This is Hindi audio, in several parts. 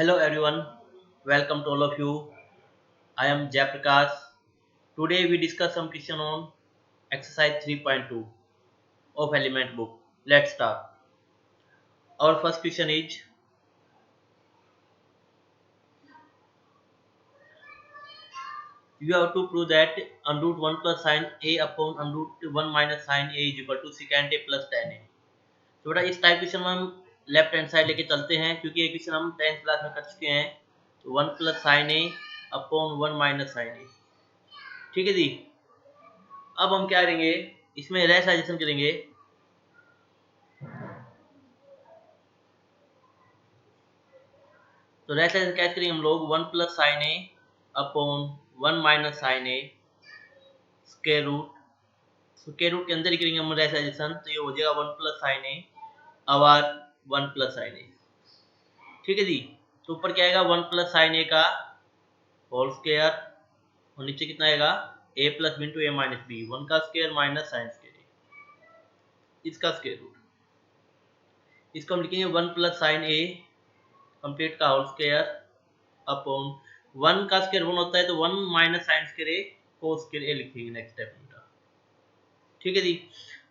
Hello everyone, welcome to all of you. I am Jayaprakash. Today we discuss some question on exercise 3.2 of element book. Let's start. Our first question is you have to prove that under root 1 plus sin a upon under root 1 minus sin a is equal to secant a plus tan a. तो बेटा इस टाइप क्वेश्चन में हम लेफ्ट हैंड साइड लेके चलते हैं क्योंकि ये क्वेश्चन हम 10th क्लास में कर चुके हैं. तो 1 plus sine A upon 1 minus sine A. ठीक है जी. अब हम क्या करेंगे, इसमें रेशनलाइजेशन करेंगे. तो रेशनलाइजेशन कैसे करेंगे हम लोग, 1 प्लस साइन ए अपॉन 1 माइनस साइन ए स्क्वायर रूट. स्क्वायर रूट के अंदर ही करेंगे हम रेशनलाइजेशन. तो ये हो जाएगा 1 plus sine A our 1 plus sine A. ठीक है जी. तो ऊपर क्या आएगा 1 प्लस साइन ए का होल स्क्वायर और नीचे कितना आएगा a plus B into A minus B. 1 का स्क्वायर माइनस साइन स्क्वायर इसका स्क्वायर रूट. इसको हम लिखेंगे 1 प्लस साइन ए कंप्लीट का होल स्क्वायर अपॉन 1 का स्क्वायर 1 होता है तो 1 minus sine square A cos square A लिखेंगे नेक्स्ट स्टेप में. ठीक है जी.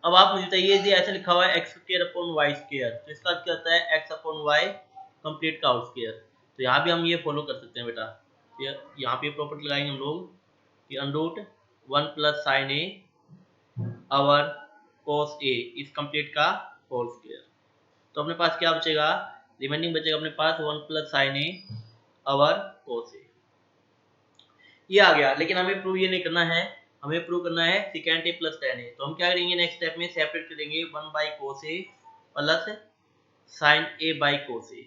अब आप मुझे बताइए जी ऐसा लिखा हुआ है X square upon Y square. तो इसका क्या होता है एक्स अपॉन वाई कंप्लीट का होल स्क्वायर. तो यहाँ भी हम ये फॉलो कर सकते हैं बेटा. यहाँ पे प्रॉपर्टी लगाएंगे हम लोग कि under root 1 plus sine A over cos A इस कंप्लीट का होल स्क्वायर. तो अपने पास क्या बचेगा, रिमेनिंग बचेगा अपने पास 1 plus sine A over cos ए. ये आ गया. लेकिन हमें प्रूव ये नहीं करना है, हमें प्रूव करना है सिकेंट ए प्लस टेन ए. तो हम क्या करेंगे नेक्स्ट स्टेप में सेपरेट करेंगे 1 by cos A plus sine A by cos A.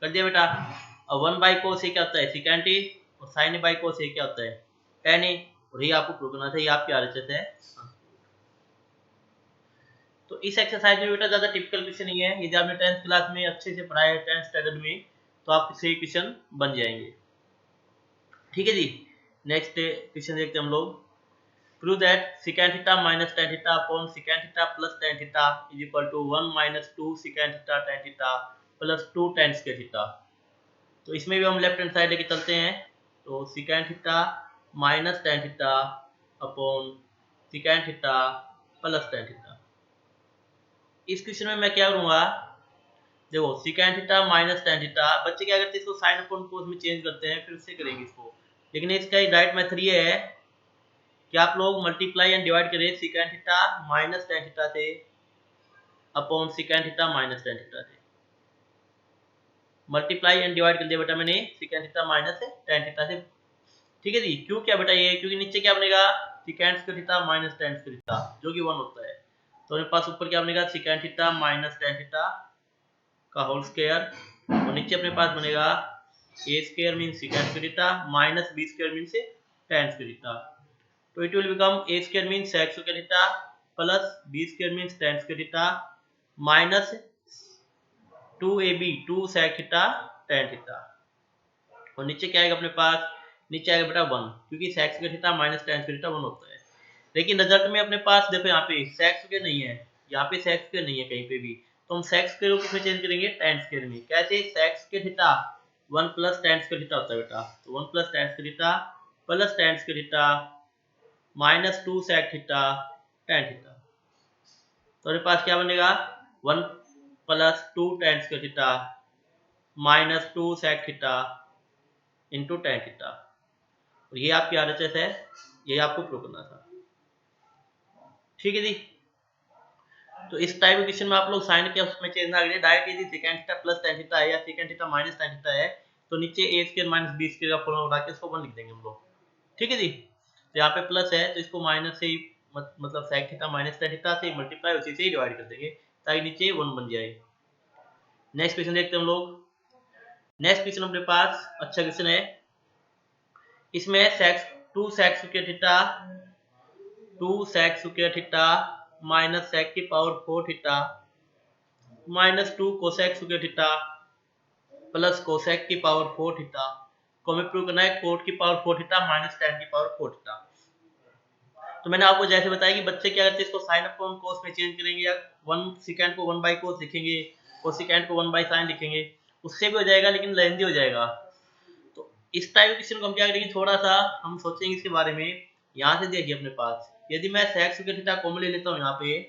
कर दिया बेटा. अब 1 बाई कोस ए क्या होता है सिकेंट ए और साइन ए बाई कोस ए क्या होता है टेन ए. और ये आपको प्रूव करना था. ये आपके आरएचएस है. तो इस एक्सरसाइज में बेटा ज्यादा टिपिकल क्वेश्चन नहीं है. यदि आपने 10th क्लास में अच्छे से पढ़ाया है 10th स्टैंडर्ड में तो आप इससे क्वेश्चन बन जाएंगे. ठीक है जी. नेक्स्ट क्वेश्चन देखते हैं हम लोग. Prove that secant theta minus tan theta upon secant theta plus tan theta is equal to 1 minus 2 secant theta tan theta plus 2 tan square theta. तो इसमें भी हम लेफ्ट हैंड साइड लेके चलते हैं. तो secant theta minus tan theta upon secant theta plus tan theta. इस क्वेश्चन में मैं क्या करूंगा, देखो secant theta minus tan theta बच्चे क्या करते हैं इसको sin upon cos में चेंज करते हैं फिर उससे करेंगे इसको. लेकिन इसका राइट मेथड ये है कि आप लोग मल्टीप्लाई एंड डिवाइड करें secant theta minus tan theta से upon secant theta minus tan theta से. मल्टीप्लाई एंड डिवाइड कर दिया बेटा मैंने secant theta minus tan theta से. ठीक है जी. क्यों क्या बेटा ये, क्योंकि नीचे क्या बनेगा secant square theta minus tan square theta जो कि 1 होता है. तो मेरे पास ऊपर क्या बनेगा secant theta minus tan theta का होल स्क्वायर और नीचे अपने पास बनेगा a square means secant square theta minus b square means tan square theta. So it will become a square means sec square theta plus b square means tan square theta minus 2ab 2 sec theta tan theta. और नीचे क्या आएगा अपने पास, नीचे आएगा बेटा 1 क्योंकि sec square theta minus tan square theta 1 होता है. लेकिन रिजल्ट में अपने पास देखो यहाँ पे sec square नहीं है, यहाँ पे sec square नहीं है कहीं पे भी. तो हम sec square को किसमें चेंज करेंगे tan square में. कैसे sec square theta 1 plus tan square theta होता है बेटा. तो 1 plus tan square theta plus tan square theta minus 2 sec theta tan theta. तो हमारे पास क्या बनेगा 1 plus 2 tan square theta minus 2 sec theta into tan theta. और ये आपकी आरएचएस है, ये आपको प्रूव करना था. ठीक है जी. तो इस टाइप के क्वेश्चन में आप लोग साइन के उसमें चेंज ना करें. डायरेक्ट यदि secant theta plus tan theta है या secant theta minus tan theta है तो नीचे a square minus b square का फॉर्मूला उठा के इसको 1 लिख देंगे हम लोग. ठीक है जी. तो यहाँ पे प्लस है तो इसको माइनस से ही मतलब sec theta minus tan theta से मल्टीप्लाई उसी से ही डिवाइड कर देंगे ताकि नीचे 1 बन जाए. नेक्स्ट क्वेश्चन देखते हैं हम लोग. नेक्स्ट क्वेश्चन अपने पास अच्छा क्वेश्चन है. इसमें sec 2 sec square theta 2 sec square theta minus sec की power 4 theta minus 2 cosec square theta plus cosec की पावर 4 थीटा को हमें प्रूव करना है cot की पावर 4 थीटा माइनस tan की पावर 4 थीटा. तो मैंने आपको जैसे बताया कि बच्चे क्या करते हैं इसको साइन अपॉन कोस में चेंज करेंगे या 1 secant को 1 बाई कोस लिखेंगे और secant को 1 बाई साइन लिखेंगे. उससे भी हो जाएगा लेकिन लेंदी हो जाएगा। तो इस टाइप क्वेश्चन को हम क्या करेंगे, थोड़ा सा हम सोचेंगे इसके बारे में। यहाँ से देखिए अपने पास यदि मैं sec स्क्वायर थीटा कॉमन ले लेता हूँ यहाँ पे,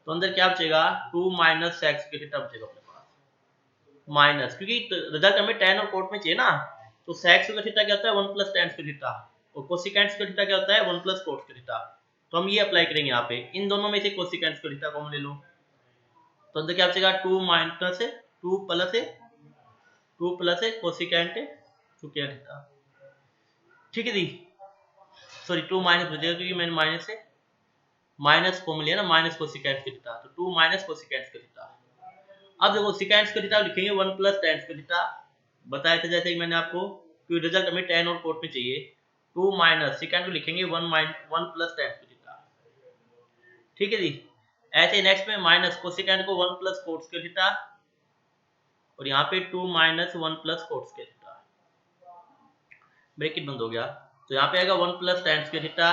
तो अंदर क्या बचेगा 2 माइनस sec स्क्वायर थीटा बचेगा अपने पास, माइनस, क्योंकि रिजल्ट हमें tan और cot में चाहिए ना। तो sec स्क्वायर थीटा क्या होता है 1 प्लस tan स्क्वायर थीटा, और कोसिकेंट स्क्वायर थीटा क्या होता है 1 प्लस cot स्क्वायर थीटा। तो हम ये अप्लाई करेंगे यहाँ पे, इन दोनों में से कोसिकेंट स्क्वायर थीटा कॉमन ले लो, तो अंदर क्या बचेगा 2 माइनस है 2 प्लस है 2 प्लस है कोसिकेंट स्क्वायर थीटा। ठीक है जी, सॉरी 2 माइनस बचेगा क्योंकि मैंने माइनस से माइनस कॉमन लिया ना, माइनस कोसिकेंट स्क्वायर थीटा, तो 2 माइनस कोसिकेंट स्क्वायर थीटा। अब देखो सिकेंट स्क्वायर थीटा लिखेंगे 1 प्लस tan स्क्वायर थीटा, बताया था जैसे कि मैंने आपको, क्योंकि रिजल्ट हमें tan और cot में चाहिए। 2 माइनस सिकेंट को लिखेंगे 1 प्लस tan स्क्वायर थीटा। ठीक है जी, ऐसे नेक्स्ट में माइनस कोसिकेंट को 1 प्लस cot स्क्वायर थीटा, और यहाँ पे 2 minus 1 plus cot square theta, bracket बंद हो गया। तो यहाँ पे आएगा 1 प्लस tan स्क्वायर थीटा,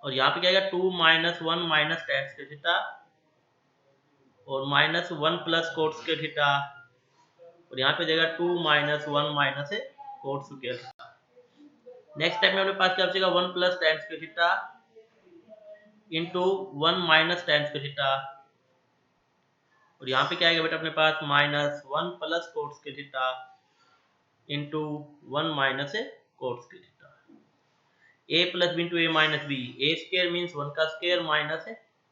और यहाँ पे क्या आएगा 2 minus 1 minus tan square theta, और minus 1 plus cot square theta, और यहाँ पे देगा 2 minus 1 minus cot square theta. Next step में अपने पास क्या बचेगा 1 plus tan square theta into 1 minus tan square theta, और यहाँ पे क्या आएगा बेटा अपने पास minus 1 plus cot square theta into 1 minus cot square theta. a plus B into A minus B, A square means 1 का square minus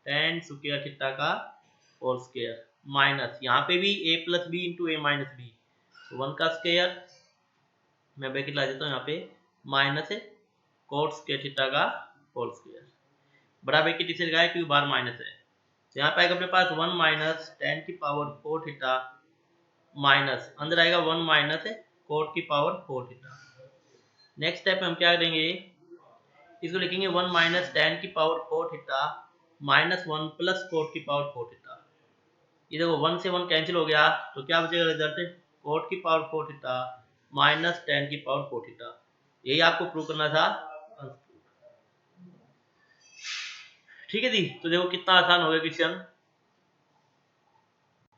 tan square theta का होल स्क्वायर, माइनस यहाँ पे भी a plus B into A minus B, 1 का स्क्वायर, मैं ब्रैकेट ला देता हूँ यहाँ पे, माइनस cot स्क्वायर थीटा का होल स्क्वायर, बड़ा ब्रैकेट इसे लगाया क्योंकि बाहर माइनस है। तो यहाँ पे आएगा अपने पास 1 माइनस tan की पावर 4 थीटा, माइनस अंदर आएगा 1 माइनस cot की पावर 4 थीटा। नेक्स्ट स्टेप में हम क्या करेंगे, इसको लिखेंगे 1 माइनस tan की power 4 theta minus 1 plus cot की पावर 4 थीटा। ये देखो 1 से 1 कैंसिल हो गया, तो क्या बचेगा रिजल्ट, cot की पावर 4 थीटा माइनस tan की पावर 4 थीटा। यही आपको प्रूव करना था। ठीक है जी, तो देखो कितना आसान हो गया क्वेश्चन।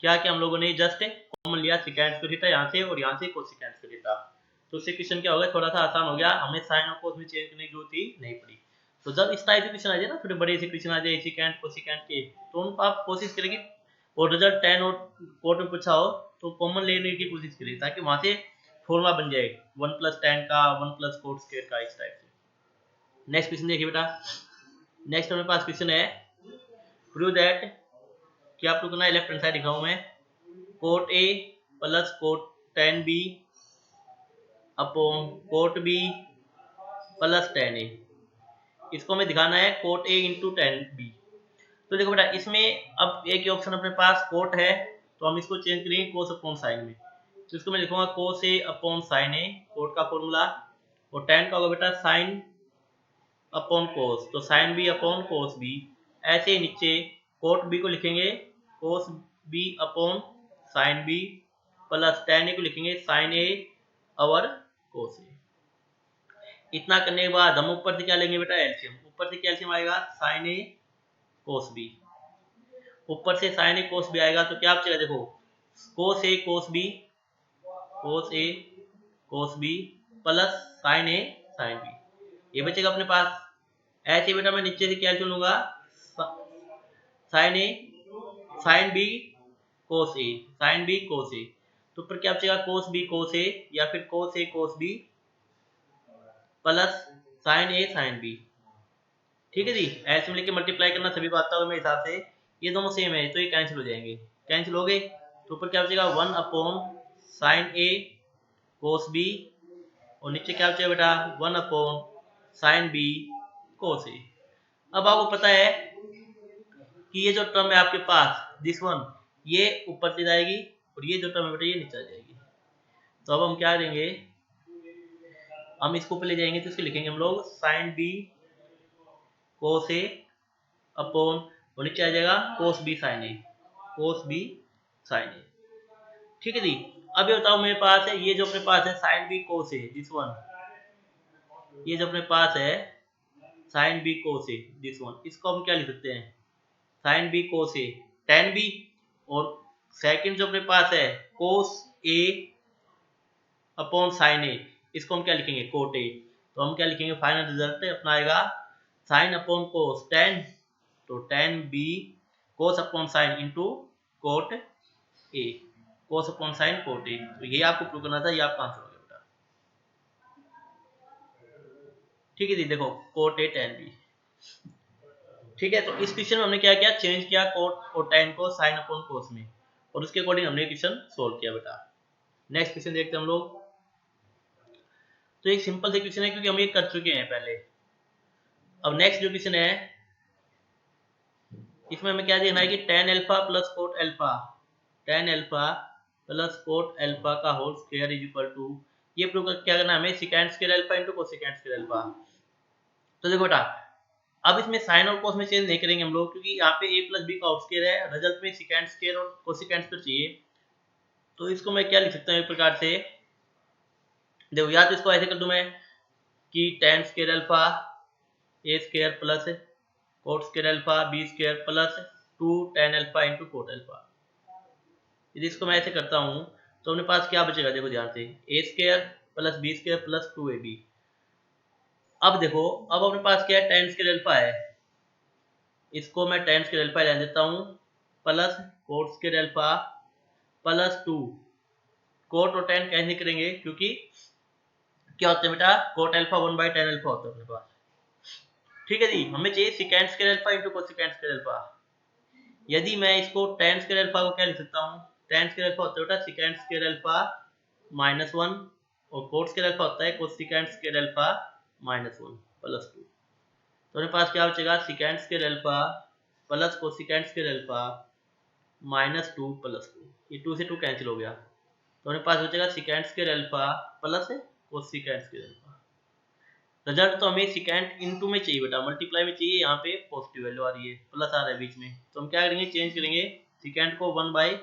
क्या कि हम लोगों ने जस्ट कॉमन लिया सिकेंट स्क्वायर थीटा यहाँ से, और यहाँ से कोसिकेंट स्क्वायर थीटा, तो उससे क्वेश्चन क्या हो गया, थोड़ा सा आसान हो गया, हमें साइन और कोस में चेंज करने की जरूरत ही नहीं पड़ी। तो जब इस टाइप के क्वेश्चन आ जाए ना, थोड़े बड़े से क्वेश्चन आ जाए सिकेंट कोसिकेंट के, तो उनको आप कोशिश करेंगे, और रिजल्ट tan और cot में पूछा हो तो कॉमन लेने की कोशिश करें, ताकि वहां से फॉर्मूला बन जाए 1 प्लस tan का 1 प्लस cot स्क्वायर का, इस टाइप से। नेक्स्ट क्वेश्चन देखिए बेटा, नेक्स्ट हमारे पास क्वेश्चन है, प्रूव दैट, क्या प्रूव करना है, लेफ्ट हैंड साइड दिखाऊं मैं, cot A plus cot tan B upon cot B plus tan A, इसको हमें दिखाना है cot A into tan B। तो देखो बेटा इसमें अब एक ही ऑप्शन अपने पास cot है, तो हम इसको चेंज करेंगे cos अपॉन sin में, तो इसको मैं लिखूंगा cos A upon sin A, cot का फॉर्मूला, और tan का होगा बेटा sin अपॉन cos, तो sin B upon cos B। ऐसे ही नीचे cot B को लिखेंगे cos B upon sin B, plus tan A को लिखेंगे sin A और cos A। इतना करने के बाद हम ऊपर से क्या लेंगे बेटा, एलसीएम, ऊपर से क्या एलसीएम आएगा sin A cos B, ऊपर से sin A cos B आएगा, तो क्या बचेगा देखो cos A cos B, cos A cos B plus sin A sin B, ये बचेगा अपने पास। ऐसे बेटा मैं नीचे से क्या लूंगा, sin A sin B cos A, sin B cos A, तो ऊपर क्या बचेगा cos B cos A, या फिर cos A cos B plus sin A sin B। ठीक है जी, ऐसे में लेके मल्टीप्लाई करना सभी को आता होगा मेरे हिसाब से, ये दोनों सेम है तो ये कैंसिल हो जाएंगे, कैंसिल हो गए, तो ऊपर क्या बचेगा 1 upon sin A cos B, और नीचे क्या बचेगा बेटा 1 upon sin B cos A। अब आपको पता है कि ये जो टर्म है आपके पास दिस वन, ये ऊपर से जाएगी, और ये जो टर्म है बेटा ये नीचे आ जाएगी। तो अब हम क्या करेंगे, हम इसको ऊपर ले जाएंगे, तो इसको लिखेंगे हम लोग sin B cos A upon, और नीचे आ जाएगा cos B sin A, cos B sin A। ठीक है जी, अब ये बताओ मेरे पास है, ये जो अपने पास है sin B cos A this one, ये जो अपने पास है sin B cos A this one, इसको हम क्या लिख सकते हैं sin B cos A tan B, और सेकंड जो अपने पास है cos a upon sin a, इसको हम क्या लिखेंगे cot a। तो हम क्या लिखेंगे फाइनल रिजल्ट अपना आएगा sin अपॉन cos tan, तो tan b cos upon sin into cot a, cos upon sin cot a। तो ये आपको प्रूव करना था, ये आपका आंसर हो गया बेटा। ठीक है जी, देखो cot a tan b। ठीक है, तो इस क्वेश्चन में हमने क्या किया, चेंज किया cot और tan को sin अपॉन cos में, और उसके अकॉर्डिंग हमने क्वेश्चन सोल्व किया बेटा। नेक्स्ट क्वेश्चन देखते हैं हम लोग। तो एक सिंपल से क्वेश्चन है क्योंकि हम ये कर चुके हैं पहले। अब नेक्स्ट जो क्वेश्चन है इसमें हमें क्या देखना है कि tan alpha plus cot alpha, tan alpha plus cot alpha का whole square is equal to, ये प्रूव क्या करना है हमें secant square alpha into cosecant square alpha. तो देखो बेटा, अब इसमें साइन और कोस में चेंज नहीं करेंगे हम लोग, क्योंकि यहाँ पे a प्लस बी का आउट स्क्वायर है, रिजल्ट में सेकेंड स्क्वायर और कोसेकेंड स्क्वायर चाहिए। तो इसको मैं क्या लिख सकता हूँ एक प्रकार से, देखो या तो इसको ऐसे कर दूं मैं कि tan square alpha a square plus cot square alpha b square plus 2 tan alpha into cot alpha. यदि इसको मैं ऐसे करता हूँ तो अपने पास क्या बचेगा, देखो ध्यान से, a square plus b square plus 2ab। अब देखो, अब अपने पास क्या है, tan स्क्वायर अल्फा है, इसको मैं tan स्क्वायर अल्फा ले देता हूँ plus cot square alpha plus 2, cot और tan कैंसिल करेंगे क्योंकि क्या होता है बेटा, cot अल्फा 1/tan अल्फा होता है अपने पास। ठीक है जी, हमें चाहिए second square alpha into cosecant square alpha. यदि मैं इसको tan स्क्वायर अल्फा को क्या लिख सकता हूँ, tan स्क्वायर अल्फा होता है बेटा सेकेंड स्क्वायर अल्फा माइनस 1, और cot स्क्वायर अल्फा होता है cosecant square alpha minus 1 plus 2। तो हमारे पास क्या बचेगा, second square alpha plus cosecant square alpha minus 2 plus 2, ये 2 से 2 कैंसिल हो गया। तो हमारे पास बचेगा second square alpha plus cosecant square alpha. Result तो हमें सेकेंड इनटू में चाहिए बेटा, मल्टीप्लाई में चाहिए, यहाँ पे पॉजिटिव वैल्यू आ रही है, प्लस आ रहा है बीच में, तो हम क्या करेंगे, चेंज करेंगे सेकेंड को 1 बाय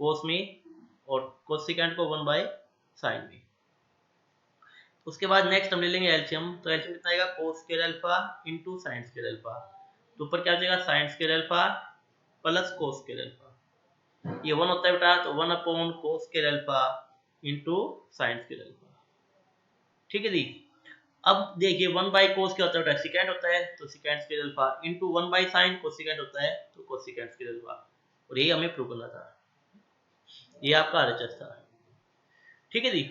कोस में और कोसेकेंड को 1 बाय साइन में। उसके बाद नेक्स्ट हम ले लेंगे एलसीएम, तो एलसीएम कितना आएगा, cos square alpha into sine square alpha. तो ऊपर क्या बचेगा, sine square alpha plus cos square alpha, ये 1 होता है बेटा, तो 1 upon cos square alpha into sine square alpha. ठीक है जी। अब देखिए 1 बाई कोस क्या होता है, सेकेंड होता है, तो second square alpha into 1 by sign cosecant होता है, तो कोसेकेंड स्क्वायर अल्फा। और यही हमें प्रूव करना था, ये आपका आरएचएस था। ठीक है जी,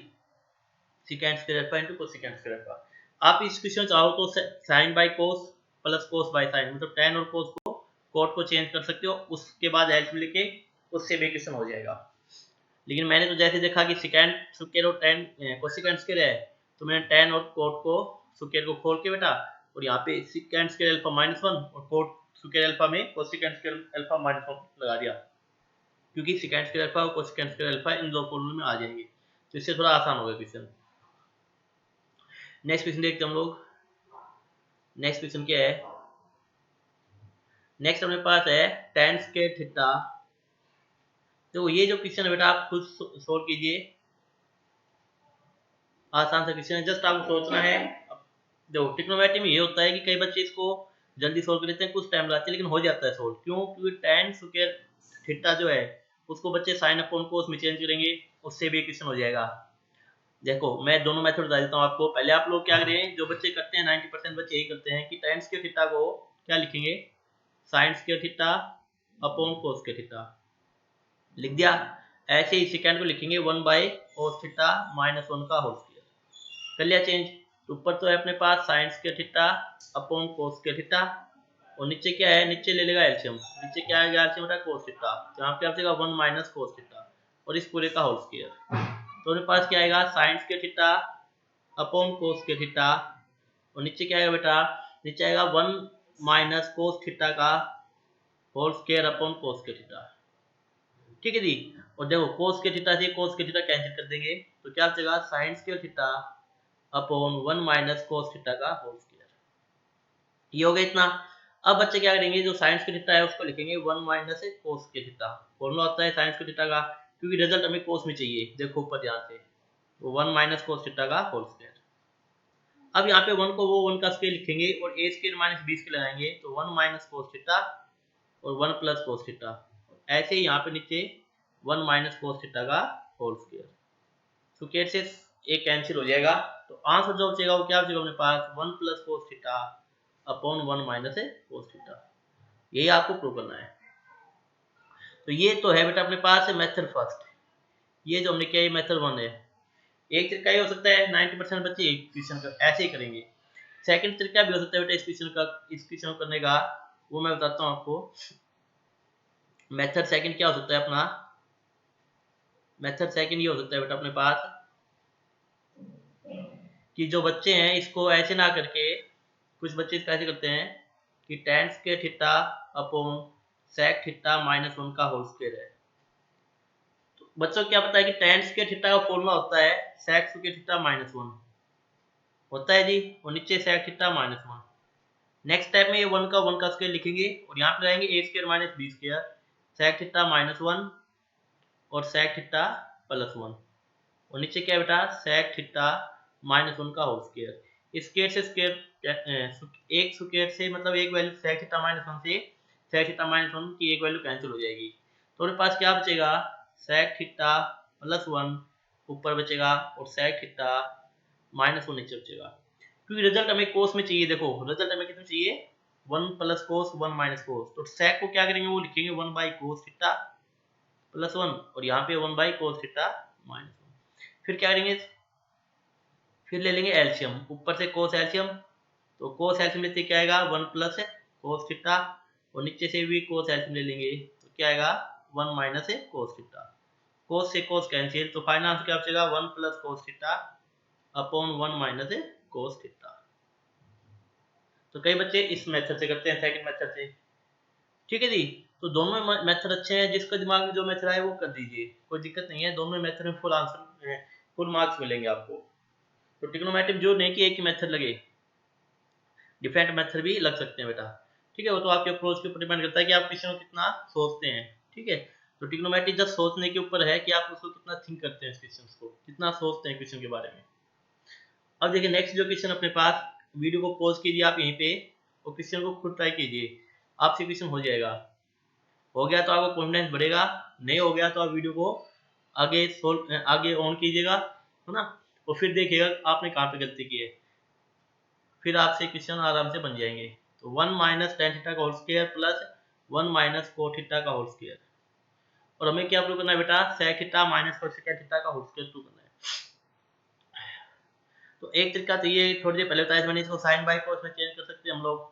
secant square alpha into cosecant square alpha. आप इस क्वेश्चन चाहो तो sine by cos plus cos by sine, मतलब tan और कोस को कोट को चेंज कर सकते हो, उसके बाद एल्सियम लेके उससे भी क्वेश्चन हो जाएगा। लेकिन मैंने तो जैसे देखा कि सेकेंड स्क्वायर और tan कोसेकेंड स्क्वायर है, तो मैंने tan और कोट को स्क्वायर को खोल के बेटा, और यहाँ पे सेकेंड स्क्वायर अल्फा -1 और कोट स्क्वायर अल्फा में कोसेकेंड स्क्वायर अल्फा -1 लगा दिया, क्योंकि सेकेंड स्क्वायर अल्फा और कोसेकेंड स्क्वायर अल्फा इन दो फॉर्मूले में आ जाएंगे, तो इससे थोड़ा आसान होगा क्वेश्चन। नेक्स्ट क्वेश्चन देखते हैं हम लोग। नेक्स्ट क्वेश्चन क्या है, नेक्स्ट अपने पास है tan स्क्वायर थीटा। तो ये जो क्वेश्चन है बेटा आप खुद सोल्व कीजिए, आसान सा क्वेश्चन है, जस्ट आपको सोचना है। देखो ट्रिग्नोमेट्री में ये होता है कि कई बच्चे इसको जल्दी सोल्व कर लेते हैं, कुछ टाइम लगाते हैं, लेकिन हो जाता है सोल्व। क्यों, क्योंकि tan स्क्वायर थीटा जो है उसको बच्चे साइन अपॉन कोस में चेंज करेंगे, उससे भी क्वेश्चन हो जाएगा। देखो मैं दोनों मेथड बता देता हूँ आपको। पहले आप लोग क्या करें, जो बच्चे करते हैं 90% बच्चे यही करते हैं कि tan स्क्वायर थीटा को क्या लिखेंगे, sine square theta upon cos square theta, लिख दिया। ऐसे ही सेकंड को लिखेंगे 1 बाय कोस थीटा -1 का होल स्क्वायर, कर लिया चेंज। ऊपर तो है अपने पास sine square theta upon cos square theta, और नीचे क्या है, नीचे ले लेगा एलसीएम, नीचे क्या आएगा एलसीएम बेटा कोस थीटा, तो यहाँ पे आ जाएगा 1 माइनस कोस थीटा और इस पूरे का होल स्क्वायर। तो अपने पास क्या आएगा, sine square theta upon cos square theta, और नीचे क्या आएगा बेटा, नीचे आएगा 1 माइनस कोस थीटा का whole square upon cos square theta. ठीक है जी। और देखो कोस के थीटा से कोस के थीटा कैंसिल कर देंगे, तो क्या बचेगा, sign square theta upon 1 minus cos theta का होल स्क्वायर। ये हो गया इतना। अब बच्चे क्या करेंगे, जो साइन स्क्वायर थीटा है उसको लिखेंगे 1 माइनस कोस के थीटा, फॉर्मूला होता है साइन स्क्वायर थीटा का, क्योंकि रिजल्ट हमें कोस में चाहिए। देखो ऊपर ध्यान से, तो 1 माइनस कोस थीटा का होल स्क्वायर। अब यहाँ पे 1 को वो 1 का स्क्वायर लिखेंगे और a square minus b square लगाएंगे, तो 1 माइनस कोस थीटा और 1 प्लस कोस थीटा। ऐसे ही यहाँ पे नीचे 1 माइनस कोस थीटा का होल स्क्वायर। स्क्वायर से एक कैंसिल हो जाएगा, तो आंसर जो बचेगा वो क्या बचेगा अपने पास 1 plus cos theta upon 1 minus cos theta. यही आपको प्रूव करना है। तो ये तो है बेटा अपने पास मेथड फर्स्ट। ये जो हमने किया ये मेथड 1 है। एक तरीका ये हो सकता है 90% बच्चे एक क्वेश्चन का ऐसे ही करेंगे। सेकंड तरीका भी हो सकता है बेटा इस क्वेश्चन को करने का, वो मैं बताता हूँ आपको। मेथड सेकंड क्या हो सकता है अपना, मेथड सेकंड ये हो सकता है बेटा अपने पास कि जो बच्चे हैं इसको ऐसे ना करके, कुछ बच्चे इसका ऐसे करते हैं कि tan square theta upon sec theta minus 1 का होल स्क्वायर है। तो बच्चों को क्या पता है कि tan स्क्वायर थीटा का फॉर्मूला होता है sec स्क्वायर थीटा माइनस 1 होता है जी, और नीचे sec theta minus 1। Next step में ये 1 का स्क्वायर लिखेंगे और यहाँ पे लाएंगे a square minus b square sec theta minus 1 और sec थीटा प्लस 1, और नीचे क्या बेटा sec थीटा माइनस 1 का होल स्क्वायर। स्क्वायर से स्क्वायर एक स्क्वायर से मतलब एक वैल्यू sec थीटा माइनस 1 से sec थीटा माइनस 1 की एक वैल्यू कैंसिल हो जाएगी, तो हमारे पास क्या बचेगा sec थीटा प्लस 1 ऊपर बचेगा और sec थीटा माइनस 1 नीचे बचेगा। क्योंकि रिजल्ट हमें कोस में चाहिए, देखो रिजल्ट हमें कितना चाहिए 1 प्लस कोस 1 माइनस कोस, तो sec को क्या करेंगे वो लिखेंगे 1 बाई कोस थीटा प्लस 1 और यहाँ पे 1 बाई कोस थीटा माइनस 1। फिर क्या करेंगे, फिर ले लेंगे एलसीएम, ऊपर से कोस एलसीएम, तो कोस एलसीएम लेते क्या आएगा 1 प्लस कोस थीटा और नीचे से भी कोस एलसीएम ले लेंगे तो क्या आएगा 1 माइनस कोस थीटा। कोस से कोस कैंसिल, तो फाइनल आंसर क्या बचेगा 1 plus cos theta upon 1 minus cos theta. तो कई बच्चे इस मेथड से करते हैं, सेकंड मेथड से। ठीक है जी, तो दोनों मेथड अच्छे हैं, जिसका दिमाग में जो मेथड आए वो कर दीजिए, कोई दिक्कत नहीं है। दोनों मेथड में फुल आंसर फुल मार्क्स मिलेंगे आपको। तो ट्रिग्नोमेट्री जो नहीं कि एक ही मेथड लगे, डिफरेंट मेथड भी लग सकते हैं बेटा। ठीक है, वो तो आपके अप्रोच के ऊपर डिपेंड करता है कि आप क्वेश्चन को कितना सोचते हैं। ठीक है, तो ट्रिग्नोमेट्री जब सोचने के ऊपर है कि आप उसको कितना थिंक करते हैं, क्वेश्चन को कितना सोचते हैं क्वेश्चन के बारे में। अब देखिए नेक्स्ट जो क्वेश्चन अपने पास, वीडियो को पॉज कीजिए आप यहीं पे और क्वेश्चन को खुद ट्राई कीजिए, आपसे क्वेश्चन हो जाएगा। हो गया तो आपको कॉन्फिडेंस बढ़ेगा, नहीं हो गया तो आप वीडियो को आगे ऑन कीजिएगा, है ना, और फिर देखिएगा आपने कहाँ पे गलती की है, फिर आपसे क्वेश्चन आराम से बन जाएंगे। तो 1 माइनस टेन थीटा का whole square plus 1 minus cot theta का होल स्क्वायर, और हमें क्या प्रूव करना है बेटा sec theta minus cosec theta का होल स्क्वायर प्रूव करना है। तो एक तरीका तो ये थोड़ी देर पहले बताया मैंने, इसको साइन बाय कोस में चेंज कर सकते हैं हम लोग।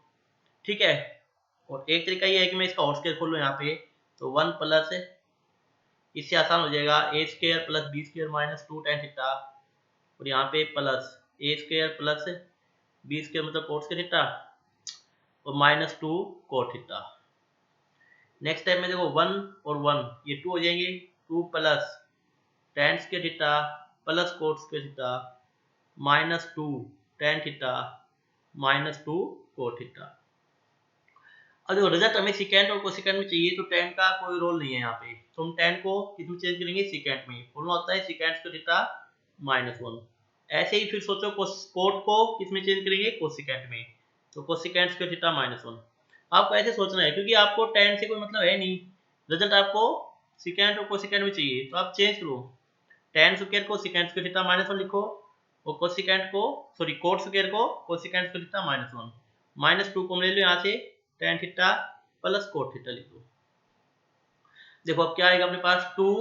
ठीक है, और एक तरीका ये है कि मैं इसका होल स्क्वायर खोल लूँ यहाँ पे, तो 1 प्लस, इससे आसान हो जाएगा a square plus B square minus 2 tan theta, और यहाँ पे plus a square plus B square मतलब कोट स्क्वायर थीटा और minus 2 cot theta. Next time में देखो 1 और 1 ये 2 हो जाएंगे, 2 plus tan square theta plus cot square theta minus 2 tan theta minus 2 cot theta. अब देखो रिजल्ट हमें सेकेंड और कोसेकेंड में चाहिए, तो tan का कोई रोल नहीं है यहाँ पे, तो हम tan को किसमें चेंज करेंगे सेकेंड में, फॉर्मूला होता है सेकेंड स्क्वायर थीटा माइनस 1। ऐसे ही फिर सोचो कोट को किसमें चेंज करेंगे कोसेकेंड में, तो कोसेकेंड स्क्वायर थीटा माइनस 1। आपको ऐसे सोचना है क्योंकि आपको tan से कोई मतलब है नहीं, रिजल्ट आपको सेकेंड और कोसेकेंड में चाहिए, तो आप चेंज करो, tan स्क्वायर को सेकेंड स्क्वायर थीटा माइनस 1 लिखो और कोसेकेंड को सॉरी कोट स्क्वायर को cosecant square theta minus 1, minus 2 को ले लो यहाँ से tan theta plus cot theta लिख दो। देखो अब क्या आएगा अपने पास 2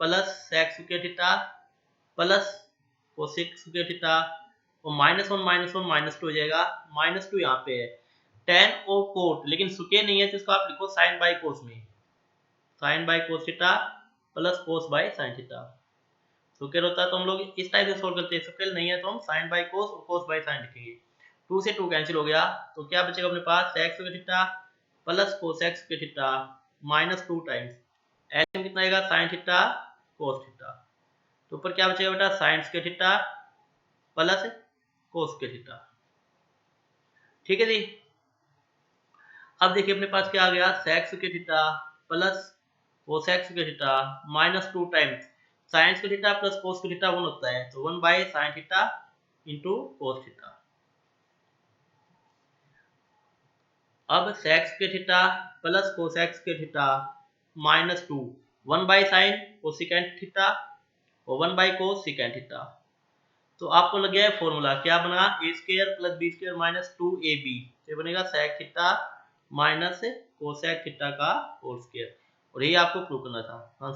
plus sec square theta plus cosec square theta और माइनस 1 माइनस 2 हो जाएगा, माइनस 2 यहाँ पे है tan और कोट, लेकिन स्क्वायर नहीं है तो इसको आप लिखो साइन बाय कोस में, sine by cos theta plus cos by sine theta. Square होता है तो हम लोग इस टाइप से सोल्व करते हैं, स्क्वायर नहीं है तो हम साइन बाय कोस और कोस बाय साइन लिखेंगे। 2 से 2 कैंसिल हो गया, तो क्या बचेगा अपने पास sec square theta plus cosec square theta minus 2 times LCM कितना आएगा sin थीटा cos थीटा, तो ऊपर क्या बचेगा बेटा sin square theta plus cos square theta. ठीक है जी, अब देखिए अपने पास क्या आ गया sec square theta plus cosec square theta minus 2 times sin square theta plus cos square theta 1 होता है, तो 1 by sin theta into cos theta. अब sec square theta plus cosec square theta minus 2 1 by sine cosecant theta और 1 बाई कोस सिकेंट थीटा। तो आपको लग गया है फॉर्मूला, क्या बना, a square plus B square minus 2ab, ये बनेगा sec theta minus cosec theta का होल स्क्वायर, और यही आपको प्रूव करना था। हाँ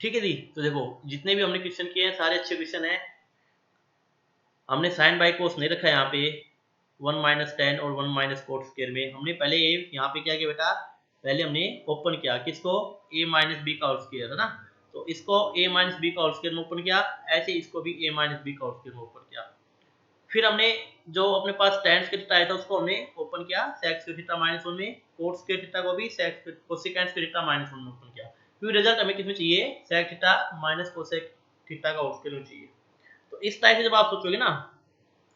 ठीक है जी। तो देखो जितने भी हमने क्वेश्चन किए हैं सारे अच्छे क्वेश्चन हैं। हमने साइन बाई कोस नहीं रखा है यहाँ पे 1 माइनस टेन और 1 माइनस कोट स्क्वायर में, हमने पहले ये यहाँ पे क्या किया बेटा, पहले हमने ओपन किया किसको, a माइनस बी का होल स्क्वायर है ना, तो इसको a माइनस बी का होल स्क्वायर में ओपन किया, ऐसे इसको भी a माइनस बी का होल स्क्वायर में ओपन किया। फिर हमने जो अपने पास tan स्क्वायर थीटा आया था उसको हमने ओपन किया sec स्क्वायर थीटा माइनस 1 में, कोट स्क्वायर थीटा को भी sec cosecant square theta minus 1 में ओपन किया, क्योंकि रिजल्ट हमें किसमें चाहिए, sec theta minus cosec theta का होल स्क्वायर में चाहिए। तो इस टाइप से जब आप सोचोगे ना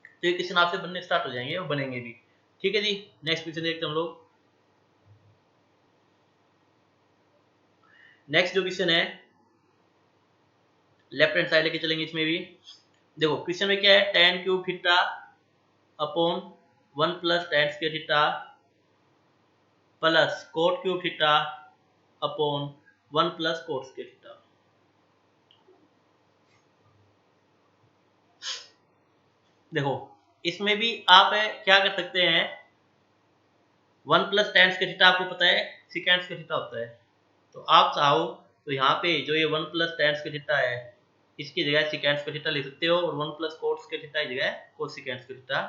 तो ये क्वेश्चन आपसे बनने स्टार्ट हो जाएंगे और बनेंगे भी। ठीक है जी, नेक्स्ट क्वेश्चन देखते हैं हम लोग। नेक्स्ट जो क्वेश्चन है लेफ्ट हैंड साइड लेके चलेंगे इसमें भी। देखो क्वेश्चन में क्या है, tan cube theta upon 1 plus tan square theta plus cot cube theta upon 1 plus cot square theta. देखो इसमें भी आप क्या कर सकते हैं, 1 प्लस tan स्क्वायर थीटा आपको पता है सिकेंट स्क्वायर थीटा होता है, तो आप चाहो तो यहाँ पे जो ये 1 प्लस tan स्क्वायर थीटा है इसकी जगह सिकेंट स्क्वायर थीटा लिख सकते हो, और 1 प्लस कोट स्क्वायर थीटा की जगह कोसिकेंट स्क्वायर थीटा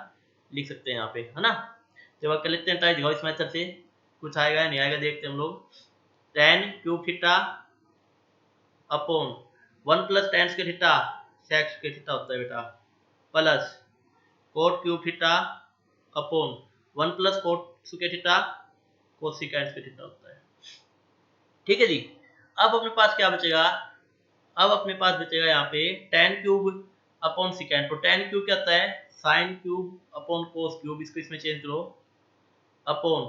लिख सकते हैं यहाँ पे, है ना। जब आप कर लेते हैं ट्राई दिखाओ इस मेथड से कुछ आएगा नहीं आएगा, देखते हैं हम लोग। tan cube theta upon 1 plus tan square theta sec square theta होता है बेटा, plus cot cube theta upon 1 plus cot square theta cosecant square theta होता है। ठीक है जी। अब अपने पास क्या बचेगा, अब अपने पास बचेगा यहाँ पे tan क्यूब अपॉन सिकेंट, तो tan क्यूब क्या होता है, sine cube upon cos cube, इसको इसमें चेंज करो, अपॉन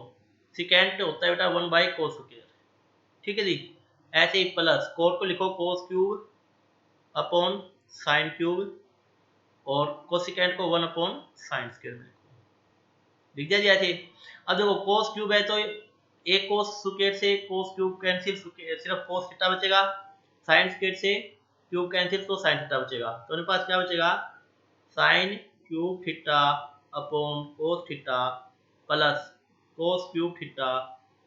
सिकेंट होता है बेटा 1 बाई कोस स्क्वायर। ठीक है जी, ऐसे ही प्लस कोट को लिखो cos cube upon sine cube, और कोसिकेंट को 1 अपॉन साइन स्क्वायर में लिख दिया जी ऐसे। अब देखो कोस क्यूब है तो एक कोस स्क्वायर से कोस क्यूब कैंसिल, सिर्फ कोस थीटा बचेगा, साइन स्क्वायर से क्यूब कैंसिल तो साइन थीटा बचेगा, तो अपने पास क्या बचेगा, साइन क्यूब थीटा अपॉन कोस theta plus cos cube theta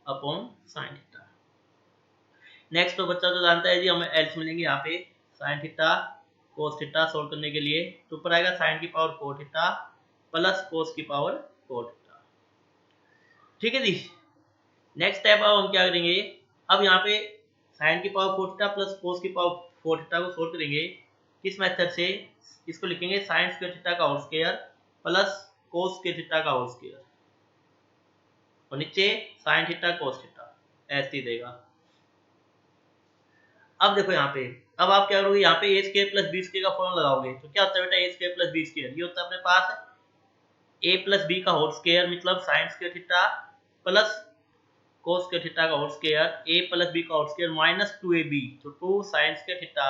upon sine theta. Next तो बच्चा तो जानता है जी, हमें एल्स मिलेंगे यहाँ पे sign theta cos theta solve करने के लिए, तो ऊपर आएगा साइन की पावर 4 थीटा प्लस कोस की पावर 4 थीटा। ठीक है जी। नेक्स्ट स्टेप अब हम क्या करेंगे, अब यहाँ पे साइन की पावर 4 थीटा प्लस कोस की पावर 4 थीटा को सोल्व करेंगे किस मेथड से, इसको लिखेंगे साइन स्क्वायर थीटा का whole square plus cos square theta का होल स्क्वायर, और नीचे साइन थीटा कोस थीटा ऐसे ही देगा। अब देखो यहाँ पे, अब आप क्या करोगे, यहाँ पे a square plus B square का फॉर्मूला लगाओगे, तो क्या होता है बेटा a square plus B square, ये होता है अपने पास ए प्लस बी का होल स्क्वायर मतलब sine square theta plus cos square theta का whole square, a plus b का होल स्क्वायर माइनस 2ab, तो 2 sine square theta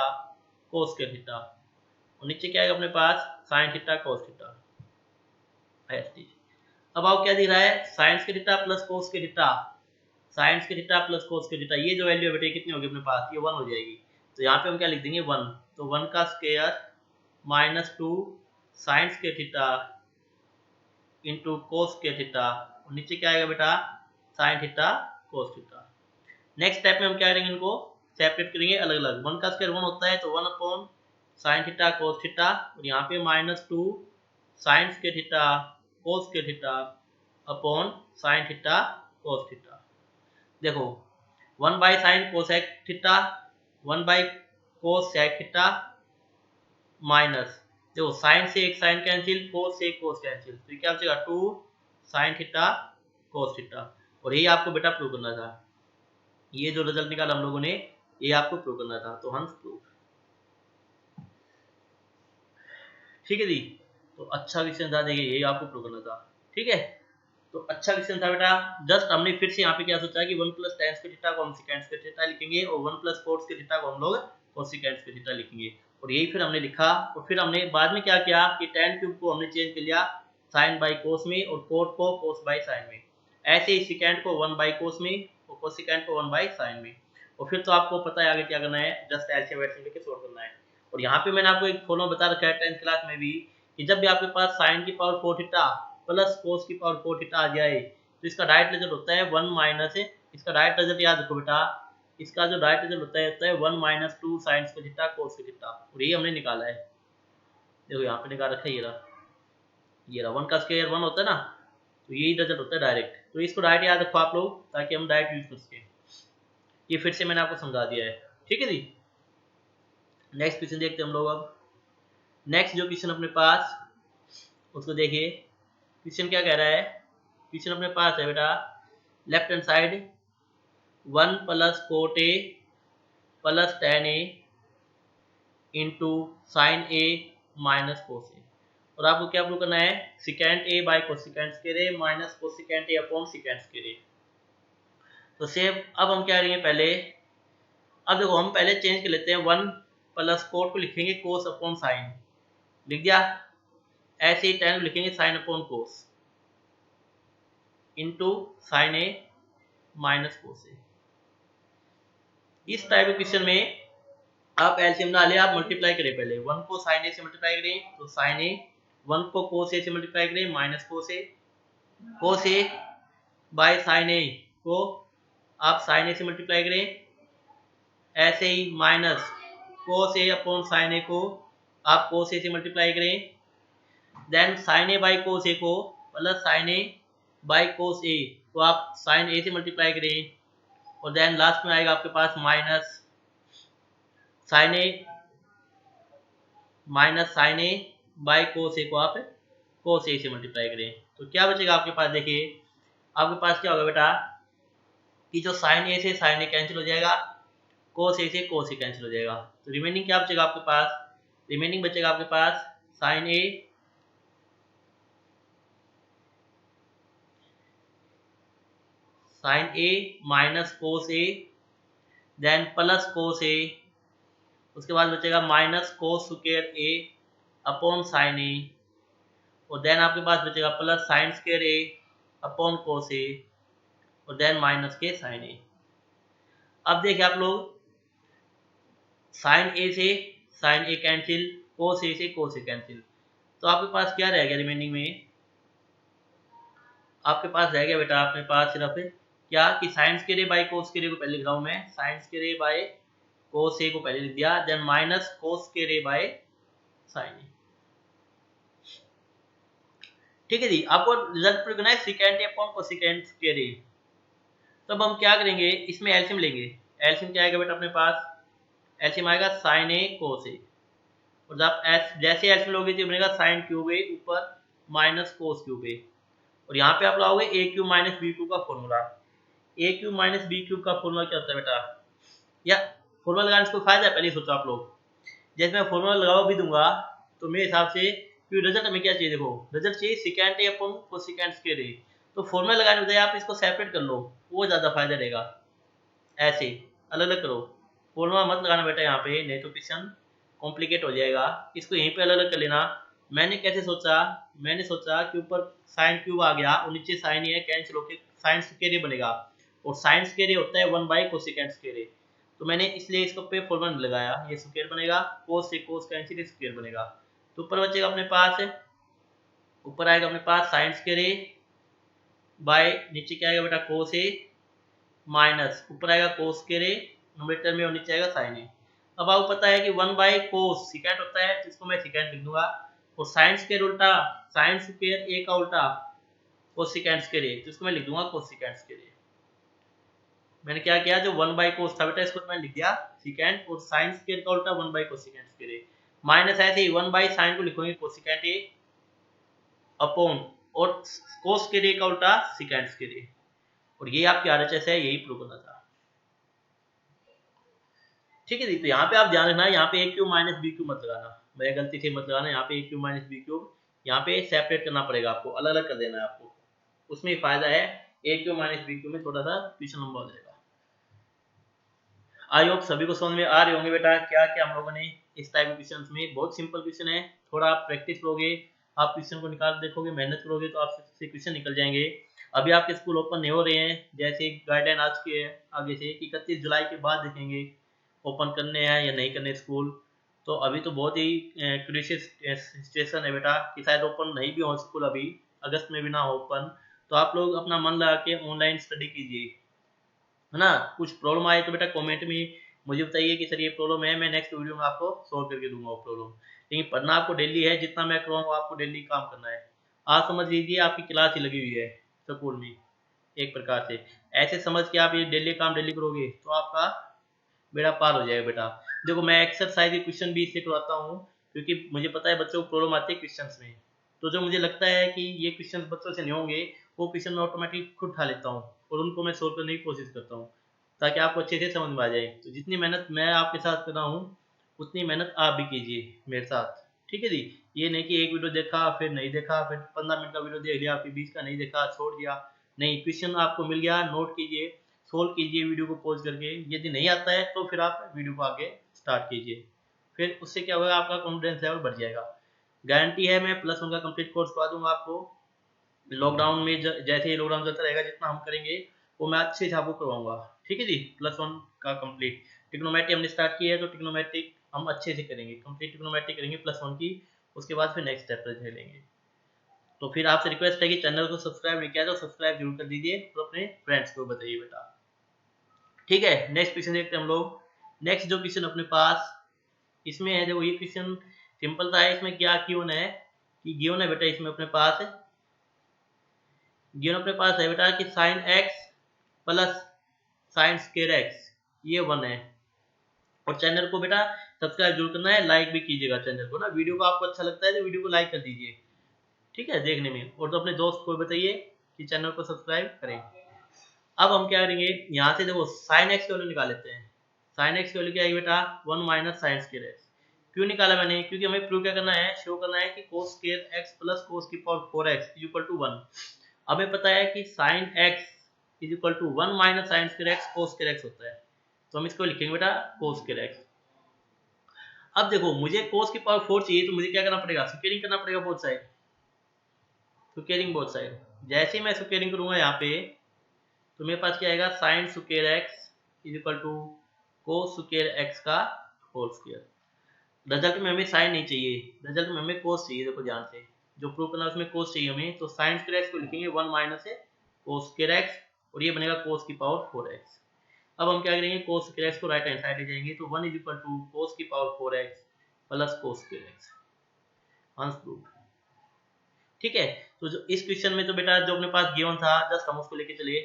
cos square theta, और नीचे क्या आएगा अपने पास साइन थीटा कोस थीटा ऐसे। अब आप क्या दिख रहा है, sign square theta plus cos square theta, sign square theta plus cos square theta, ये जो वैल्यू है बेटे कितनी होगी अपने पास, ये 1 हो जाएगी, तो यहाँ पे हम क्या लिख देंगे 1, तो 1 का square minus 2 sine square theta into cos square theta, और नीचे क्या आएगा बेटा sign theta cos theta. Next step में हम क्या करेंगे, इनको सेपरेट करेंगे अलग अलग, 1 का स्क्वायर 1 होता है तो 1 upon sine theta cos theta, और यहाँ पे minus 2 sine square theta cos square theta upon sine theta cos theta. देखो 1 by sine cosec theta 1 by cos sec theta minus, देखो साइन से एक साइन कैंसिल, कोस से एक कोस कैंसिल, तो क्या बचेगा 2 साइन थीटा कोस थीटा, और यही आपको बेटा प्रूव करना था, ये जो रिजल्ट निकाला हम लोगों ने ये आपको प्रूव करना था, तो हंस प्रूव। ठीक है जी, तो अच्छा क्वेश्चन था, देखिए यही आपको प्रूव करना था। ठीक है, तो अच्छा क्वेश्चन था बेटा, जस्ट हमने फिर से यहाँ पे क्या सोचा कि 1 प्लस tan स्क्वायर थीटा को हम सेकंड स्क्वायर थीटा लिखेंगे, और 1 प्लस कोस स्क्वायर थीटा को हम लोग कोसेकेंट स्क्वायर थीटा लिखेंगे, और यही फिर हमने लिखा, और फिर हमने बाद में क्या किया कि tan क्यूब को हमने चेंज कर लिया साइन बाई कोस में, और कोट को कोस बाई साइन में, ऐसे ही सेकंड को 1 बाई कोस में और कोसिकेंट को 1 बाई साइन में। और फिर तो आपको पता है आगे क्या करना है, जस्ट एलसीएम एलसीएम लेके सॉल्व करना है। और यहाँ पे मैंने आपको एक फॉर्मूला बता रखा है 10th क्लास में भी कि जब भी आपके पास साइन की पावर 4 थीटा प्लस कोस की पावर 4 थीटा आ जाए तो इसका डायरेक्ट रिजल्ट होता है 1 माइनस, इसका डायरेक्ट रिजल्ट याद रखो बेटा, इसका जो डायरेक्ट रिजल्ट होता है 1 minus 2 sine square theta cos square theta. और ये हमने निकाला है, देखो यहाँ पे निकाल रखा है, ये रहा 1 का स्क्वायर 1 होता है ना, तो यही रिजल्ट होता है डायरेक्ट। तो इसको डायरेक्ट याद रखो आप लोग ताकि हम डायरेक्ट यूज कर सकें। ये फिर से मैंने आपको समझा दिया है, ठीक है जी। नेक्स्ट क्वेश्चन देखते हैं हम लोग। अब नेक्स्ट जो क्वेश्चन अपने पास उसको देखिए, क्वेश्चन क्या कह रहा है। क्वेश्चन अपने पास है बेटा left hand side 1 plus cot A plus tan A into sine A minus cos A. और आपको क्या प्रूव करना है, secant A by cosecant square A minus cosecant A upon secant square A. तो सेम अब हम क्या करेंगे पहले, अब देखो हम पहले चेंज कर लेते हैं 1 प्लस कोट को लिखेंगे कोस अपॉन साइन, लिख दिया। ऐसे ही टेन लिखेंगे sine upon cos into sine A minus cos A. इस टाइप के क्वेश्चन में आप एलसीएम ना ले, आप मल्टीप्लाई करें पहले 1 को साइन ए से मल्टीप्लाई करें तो साइन ए, 1 को कोस ए से मल्टीप्लाई करें minus cos A by sine A को आप साइन ए से मल्टीप्लाई करें, ऐसे ही minus cos A upon sine A को आप कोस ए से मल्टीप्लाई करें, then sine A by cos A को plus sine A by cos A को आप साइन ए से मल्टीप्लाई करें, और देन लास्ट में आएगा आपके पास minus sine A by cos A को आप कोस ए से मल्टीप्लाई करें। तो क्या बचेगा आपके पास, देखिए आपके पास क्या होगा बेटा कि जो साइन ए से साइन ए कैंसिल हो जाएगा, कोस ए से कोस ए कैंसिल हो जाएगा, तो रिमेनिंग क्या बचेगा आपके पास, रिमेनिंग बचेगा आपके पास sign A minus cos A then plus cos ए, उसके बाद बचेगा माइनस कोस स्क्वायर ए अपॉन साइन ए, और देन आपके पास बचेगा plus sign square A upon cos A, और देन माइनस के साइन ए। अब देखिए आप लोग साइन ए से sign A cancel, cos A से कोस ए कैंसिल, तो आपके पास क्या रह गया रिमेनिंग में, आपके पास रह गया बेटा अपने पास सिर्फ क्या कि sine square A by cos square A को पहले लिख रहा हूं मैं, sine square A by cos A को पहले लिख दिया, then minus cos square A by sine A. ठीक है जी, आपको रिजल्ट प्रूव करना है secant A upon cosecant square A. तब हम क्या करेंगे, इसमें एलसीएम लेंगे। एलसीएम क्या आएगा बेटा अपने पास, एलसीएम आएगा साइन ए कोस ए, और जब जैसे एलसीएम लोगे तो बनेगा साइन क्यूब ए ऊपर माइनस कोस क्यूब ए, और यहाँ पे आप लाओगे ए क्यूब माइनस बी क्यूब का फॉर्मूला। ए क्यूब माइनस बी क्यूब का फॉर्मूला क्या होता है बेटा, या फॉर्मूला लगाने से कोई फायदा है, पहले सोचो आप लोग। जैसे मैं फॉर्मूला लगा भी दूंगा तो मेरे हिसाब से क्योंकि रिजल्ट हमें क्या चाहिए, देखो रिजल्ट चाहिए secant A upon cosecant square A, तो फॉर्मूला लगाने के बजाय आप इसको सेपरेट कर लो, वो ज्यादा फायदा रहेगा। ऐसे अलग अलग करो, फॉर्मूला मत लगाना बेटा यहाँ पे, नहीं तो क्वेश्चन कॉम्प्लिकेट हो जाएगा। इसको यहीं पे अलग अलग कर लेना। मैंने कैसे सोचा, मैंने सोचा कि ऊपर साइन क्यूब आ गया और नीचे साइन ए कैंसिल होकर साइन स्क्वायर ए बनेगा, और साइन स्क्वायर ए होता है 1 बाई कोसिकेंट स्क्वायर ए, तो मैंने इसलिए इसको पे फॉर्मूला लगाया, ये स्क्वायर बनेगा, कोस से कोस कैंसिल स्क्वायर बनेगा। तो ऊपर बचेगा अपने पास, ऊपर आएगा अपने पास साइन स्क्वायर ए बाय नीचे क्या आएगा बेटा कोस ए, माइनस ऊपर आएगा कोस स्क्वायर ए न्यूमरेटर में और नीचे आएगा साइन ए। अब आपको पता है कि 1 बाई कोस सिकेंट होता है, तो इसको मैं सिकेंट लिख दूंगा, और साइन स्क्वायर उल्टा साइन स्क्वायर ए का उल्टा कोसिकेंट स्क्वायर ए, तो इसको मैं लिख दूंगा कोसिकेंट स्क्वायर ए। मैंने क्या किया, जो 1 बाई कोस था बेटा इसको मैंने लिख दिया सिकेंट, और साइन स्क्वायर का उल्टा 1 by cosecant square A, minus ऐसे ही 1 बाई साइन को लिखोगे कोसिकेंट ए अपॉन और कोस स्क्वायर ए का उल्टा सिकेंट स्क्वायर ए, और ये आपकी आरएचएस है, यही प्रूव करना था। ठीक है जी, तो यहाँ पे आप ध्यान रखना, यहाँ पे ए क्यूब माइनस बी क्यूब मत लगाना, मेरी गलती थी मत लगाना, यहाँ पे ए क्यूब माइनस बी क्यूब यहाँ पे सेपरेट करना पड़ेगा आपको, अलग अलग कर देना है आपको, उसमें फायदा है। ए क्यूब माइनस बी क्यूब में थोड़ा सा क्वेश्चन लंबा हो जाएगा। आई होप सभी को समझ में आ रहे होंगे बेटा क्या क्या हम लोगों ने इस टाइप के क्वेश्चन में, बहुत सिंपल क्वेश्चन है, थोड़ा आप प्रैक्टिस करोगे आप क्वेश्चन को निकाल देखोगे, मेहनत करोगे तो आपसे क्वेश्चन निकल जाएंगे। अभी आपके स्कूल ओपन नहीं हो रहे हैं, जैसे गाइडलाइन आज के आगे से कि 31 जुलाई के बाद देखेंगे ओपन करने हैं या नहीं करने स्कूल। तो अभी तो बहुत ही क्रिटिकल सिचुएशन है बेटा कि शायद ओपन नहीं भी हो स्कूल, अभी अगस्त में भी ना हो ओपन। तो आप लोग अपना मन लगा के ऑनलाइन स्टडी कीजिए, है ना। कुछ प्रॉब्लम आए तो बेटा कमेंट में मुझे बताइए कि सर ये प्रॉब्लम है, मैं नेक्स्ट वीडियो में आपको सॉल्व करके दूंगा वो प्रॉब्लम। लेकिन पढ़ना आपको डेली है, जितना मैं करवाऊंगा आपको डेली काम करना है। आप समझ लीजिए आपकी क्लास ही लगी हुई है स्कूल में, एक प्रकार से ऐसे समझ के आप ये डेली काम डेली करोगे तो आपका बेड़ा पार हो जाएगा बेटा। देखो मैं एक्सरसाइज के क्वेश्चन भी इसलिए करवाता हूँ क्योंकि मुझे पता है बच्चों को प्रॉब्लम आती है क्वेश्चन में। तो जो मुझे लगता है कि ये क्वेश्चन बच्चों से नहीं होंगे, वो क्वेश्चन मैं ऑटोमेटिक खुद उठा लेता हूँ और उनको मैं सोल्व करने की कोशिश करता हूँ, ताकि आपको अच्छे से समझ में आ जाए। तो जितनी मेहनत मैं आपके साथ कर रहा हूँ उतनी मेहनत आप भी कीजिए मेरे साथ, ठीक है जी। ये नहीं कि एक वीडियो देखा फिर नहीं देखा, फिर 15 मिनट का वीडियो देख लिया फिर बीच का नहीं देखा छोड़ दिया। नहीं, क्वेश्चन आपको मिल गया, नोट कीजिए, सोल्व कीजिए वीडियो को पॉज करके। यदि नहीं आता है तो फिर आप वीडियो को आगे स्टार्ट कीजिए, फिर उससे क्या होगा आपका कॉन्फिडेंस लेवल बढ़ जाएगा। गारंटी है मैं +1 का कंप्लीट कोर्स करवा दूंगा आपको। लॉकडाउन में जैसे ही लॉकडाउन चलता रहेगा जितना हम करेंगे वो मैं अच्छे से आपको करवाऊंगा, ठीक है जी। +1 का कंप्लीट टिक्नोमेट्री हमने स्टार्ट किया है तो टिक्नोमेट्रिक हम अच्छे से करेंगे, कंप्लीट टिक्नोमेट्री करेंगे +1 की। उसके बाद फिर नेक्स्ट स्टेप पर चलेंगे। तो फिर आपसे रिक्वेस्ट है कि चैनल को सब्सक्राइब नहीं किया तो सब्सक्राइब जरूर कर दीजिए और अपने फ्रेंड्स को बताइए बेटा, ठीक है। नेक्स्ट क्वेश्चन देखते हैं हम लोग। नेक्स्ट जो क्वेश्चन अपने पास इसमें है, देखो ये क्वेश्चन सिंपल सा है। इसमें क्या गिवन है कि गिवन है बेटा, इसमें अपने पास गिवन अपने पास है बेटा कि sine x plus sign square x ये 1 है। और चैनल को बेटा सब्सक्राइब जरूर करना है, लाइक भी कीजिएगा चैनल को ना। वीडियो को आपको अच्छा लगता है तो वीडियो को लाइक कर दीजिए, ठीक है, देखने में। और तो अपने दोस्त को बताइए कि चैनल को सब्सक्राइब करें। अब हम क्या करेंगे, यहाँ से देखो साइन एक्स की वैल्यू निकाल लेते हैं। साइन एक्स की वैल्यू क्या आएगी बेटा 1 माइनस साइन स्क्वायर एक्स। क्यों निकाला मैंने, क्योंकि हमें प्रूव क्या करना है, शो करना है कि कोस स्क्वायर एक्स प्लस कोस की power 4x is equal to 1। हमें पता है कि sine X is equal to 1 minus sine square X cos square X होता है। तो हम इसको लिखेंगे बेटा कोस स्क्वायर एक्स। अब देखो मुझे कोस की पावर 4 चाहिए तो मुझे क्या करना पड़ेगा, स्क्वायरिंग करना पड़ेगा both side. Squaring both side, जैसे ही मैं स्क्वायरिंग करूंगा यहाँ पे तो मेरे पास क्या आएगा sine square X is equal to cos square X का होल स्क्वायर। रिजल्ट में हमें साइन नहीं चाहिए, रिजल्ट में हमें कोस चाहिए। देखो ध्यान से जो प्रूव करना है उसमें कोस चाहिए हमें, तो साइन स्क्वायर एक्स को लिखेंगे 1 माइनस कोस स्क्वायर एक्स और ये बनेगा कोस की पावर 4x। अब हम क्या करेंगे कोस स्क्वायर एक्स को राइट हैंड साइड ले जाएंगे तो 1 इज इक्वल टू कोस की power 4x plus cos square x, answer prove, ठीक है। तो जो इस क्वेश्चन में तो बेटा जो अपने पास गिवन था जस्ट हम उसको लेके चले,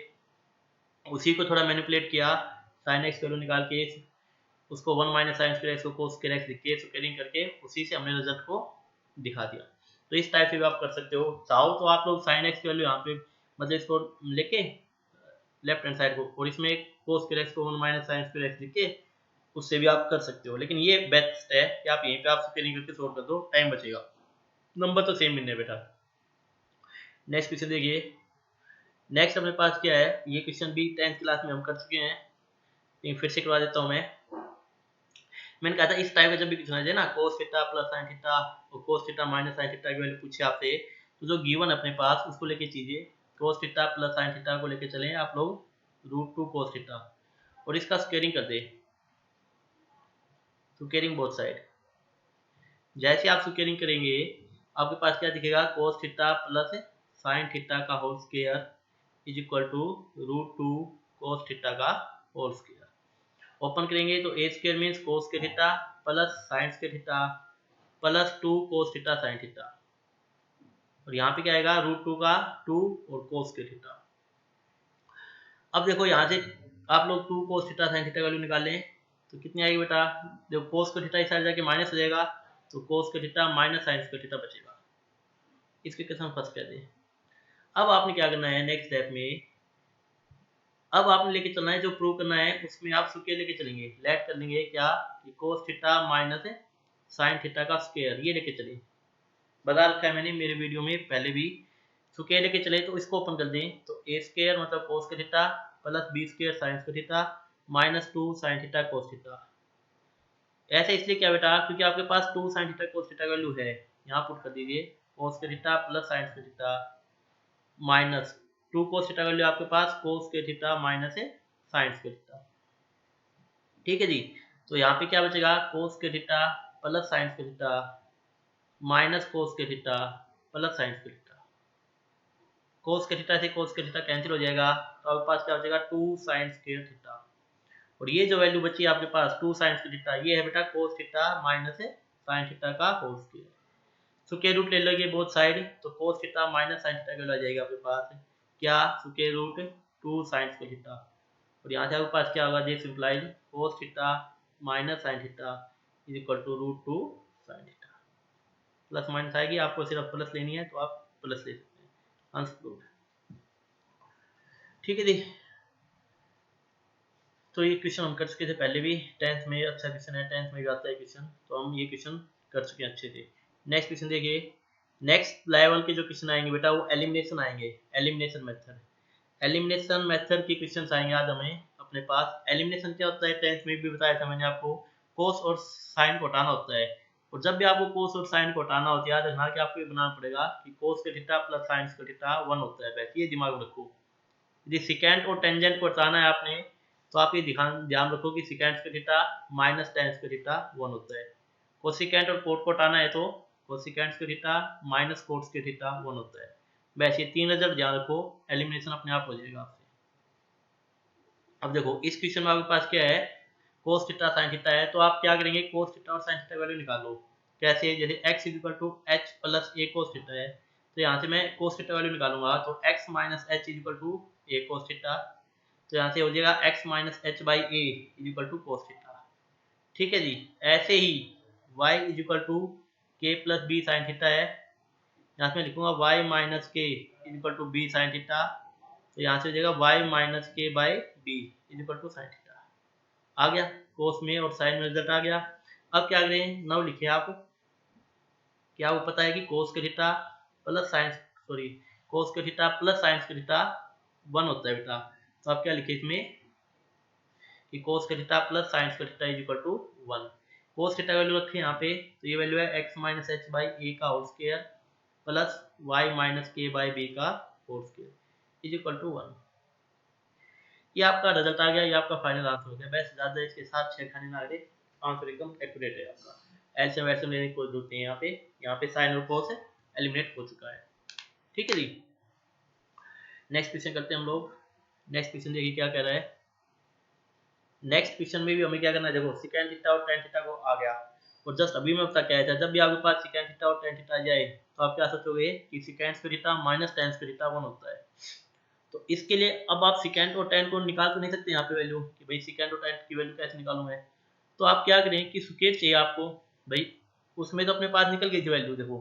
उसी को थोड़ा मैनिपुलेट किया, साइन एक्स वैल्यू निकाल के उसको 1 माइनस साइन स्क्वायर एक्स को कोस स्क्वायर एक्स लिख के स्क्वायरिंग करके उसी से हमने रिजल्ट को दिखा दिया। तो इस टाइप से भी आप कर सकते हो। चाहो तो आप लोग साइन एक्स की वैल्यू यहाँ पे मतलब इसको लेके लेफ्ट हैंड साइड को और इसमें कोस स्क्वायर एक्स को 1 माइनस साइन स्क्वायर एक्स लिख के उससे भी आप कर सकते हो। लेकिन ये बेस्ट है कि आप यहीं पे आप स्क्वायरिंग करके सोल्व कर दो, टाइम बचेगा, नंबर तो सेम मिलने बेटा। नेक्स्ट क्वेश्चन देखिए। नेक्स्ट अपने पास क्या है, ये क्वेश्चन भी 10th क्लास में हम कर चुके हैं लेकिन फिर से करवा देता हूँ मैं। मैंने कहा था इस टाइप का जब भी क्वेश्चन आ जाए ना cos theta plus sine theta और cos theta minus sine theta की वैल्यू पूछे आपसे तो जो गिवन अपने पास उसको लेके चीजिए। Cos theta plus sine theta को लेके चलें आप लोग √2 कोस थीटा और इसका स्क्वायरिंग कर दे, स्क्वायरिंग बोथ साइड। जैसे आप स्क्वायरिंग करेंगे आपके पास क्या दिखेगा cos theta plus sine theta का whole square is equal to √2 cos theta का होल स्क्वायर। ओपन करेंगे तो ए स्क्वायर मीन्स कोस के थीटा प्लस साइन के theta plus 2 cos theta sine theta और यहाँ पे क्या आएगा √2 का 2 और कोस के थीटा। अब देखो यहाँ से आप लोग 2 cos theta sine theta value निकाल लें तो कितनी आएगी बेटा, देखो कोस का थीटा इस साइड जाके माइनस हो जाएगा तो कोस का थीटा माइनस साइन का थीटा बचेगा। इसके क्वेश्चन फर्स्ट कर दें। अब आपने क्या करना है नेक्स्ट स्टेप में, अब आपने लेके चलना है जो प्रूव करना है उसमें आप स्क्वायर लेके चलेंगे, लेट कर लेंगे क्या कि कोस थीटा माइनस साइन थीटा का स्क्वायर ये लेके चले। बता रखा है मैंने मेरे वीडियो में पहले भी। स्क्वायर लेके चले तो इसको ओपन कर दें तो ए स्क्वायर मतलब कोस का theta plus B square sine का theta minus 2 sine theta cos theta. ऐसे इसलिए क्या बेटा क्योंकि आपके पास 2 sine theta cos theta value है, यहाँ पुट कर दीजिए कोस के थीटा प्लस साइन के theta minus 2 cos theta value आपके पास कोस के थीटा माइनस है साइन के थीटा। ठीक है जी, तो यहाँ पे क्या बचेगा कोस के थीटा प्लस साइन के थीटा माइनस कोस के थीटा प्लस साइन के थीटा। कोस के थीटा से कोस के थीटा कैंसिल हो जाएगा, तो आपके पास क्या बचेगा 2 साइन स्क्वायर थीटा। और ये जो वैल्यू बची है आपके पास 2 साइन स्क्वायर थीटा, ये है बेटा कोस थीटा माइनस है साइन थीटा का होल स्क्वायर। स्क्वायर रूट ले लोगे बोथ साइड, तो cos theta minus sine theta का आ जाएगा आपके पास क्या square root 2 sine square theta. और यहाँ से आपके पास क्या होगा, this implies cos theta minus sine theta is equal to root 2 sine theta. Plus minus आएगी, आपको सिर्फ प्लस लेनी है तो आप प्लस ले सकते हैं, आंसर प्रूव। ठीक है जी, तो ये क्वेश्चन हम कर चुके थे पहले भी, 10th में अच्छा क्वेश्चन है, 10th में भी आता है क्वेश्चन, तो हम ये क्वेश्चन कर चुके हैं अच्छे से। नेक्स्ट क्वेश्चन देखिए, नेक्स्ट लेवल के जो क्वेश्चन आएंगे बेटा वो एलिमिनेशन आएंगे, एलिमिनेशन मेथड। एलिमिनेशन मेथड के क्वेश्चन आएंगे आज हमें अपने पास। एलिमिनेशन क्या होता है 10th में भी बताया था मैंने आपको, कोस और साइन को हटाना होता है। और जब भी आपको कोस और साइन को हटाना होता है, याद रखना कि आपको ये बनाना पड़ेगा कि कोस के थीटा प्लस साइन के थीटा 1 होता है, बस ये दिमाग में रखो। यदि सिकेंट और टेंजेंट को हटाना है आपने, तो आप ये ध्यान रखो कि सिकेंट के थीटा माइनस टेन के थीटा 1 होता है। कोसिकेंट और कोट को हटाना है तो कोसिकेंट के थीटा माइनस कोट के थीटा 1 होता है। बस ये 3 रिजल्ट ध्यान रखो, एलिमिनेशन अपने आप हो जाएगा आपसे। अब देखो इस क्वेश्चन में आपके पास क्या है, कोस थीटा साइन थीटा है, तो आप क्या करेंगे कोस थीटा और साइन थीटा वैल्यू निकालो। कैसे, जैसे x equal to H plus A cos theta है, तो यहाँ से मैं कोस थीटा वैल्यू निकालूंगा, तो x minus H equal to A cos theta, तो यहाँ से हो जाएगा x minus H by A equal to cos theta. ठीक है जी, ऐसे ही y equal to K plus B sine theta है, यहाँ से मैं लिखूंगा y minus K equal to B sine theta, तो यहाँ से हो जाएगा y minus K by B equal to sine theta. आ गया कोस में और साइन में रिजल्ट आ गया। अब क्या करें, नाउ लिखिए आप, क्या वो पता है कि कोस के थीटा प्लस साइन कोस के थीटा प्लस साइन के थीटा 1 होता है बेटा, तो आप क्या लिखे इसमें कि कोस के थीटा प्लस साइन के theta is equal to 1। Cos theta value रखे यहाँ पे, तो ये वैल्यू है x minus H by A का whole square plus y minus K by B का whole square is equal to 1। ये आपका रिजल्ट आ गया, ये आपका फाइनल आंसर हो गया। बस ज्यादा इसके साथ छेड़खानी ना करें, आंसर एकदम एक्यूरेट है आपका। एलसीएम वेलसीएम लेने की कोई जरूरत नहीं है, यहाँ पे साइन और कोस एलिमिनेट हो चुका है। ठीक है जी, नेक्स्ट क्वेश्चन करते हैं हम लोग। नेक्स्ट क्वेश्चन देखिए क्या कह रहा है। नेक्स्ट क्वेश्चन में भी हमें क्या करना है, देखो सिकेंड थीटा और टेन थीटा को आ गया, और जस्ट अभी मैं बता क्या था, जब भी आपके पास सिकेंड थीटा और टेन थीटा आ जाए तो आप क्या सोचोगे कि secant square theta minus tan square theta 1 होता है। तो इसके लिए अब आप सिकेंड और टेन को निकाल तो नहीं सकते यहाँ पे वैल्यू, कि भाई सिकेंड और टेन की वैल्यू कैसे निकालूं मैं। तो आप क्या करें कि स्क्वायर चाहिए आपको, भाई उसमें तो अपने पास निकल गई थी वैल्यू। देखो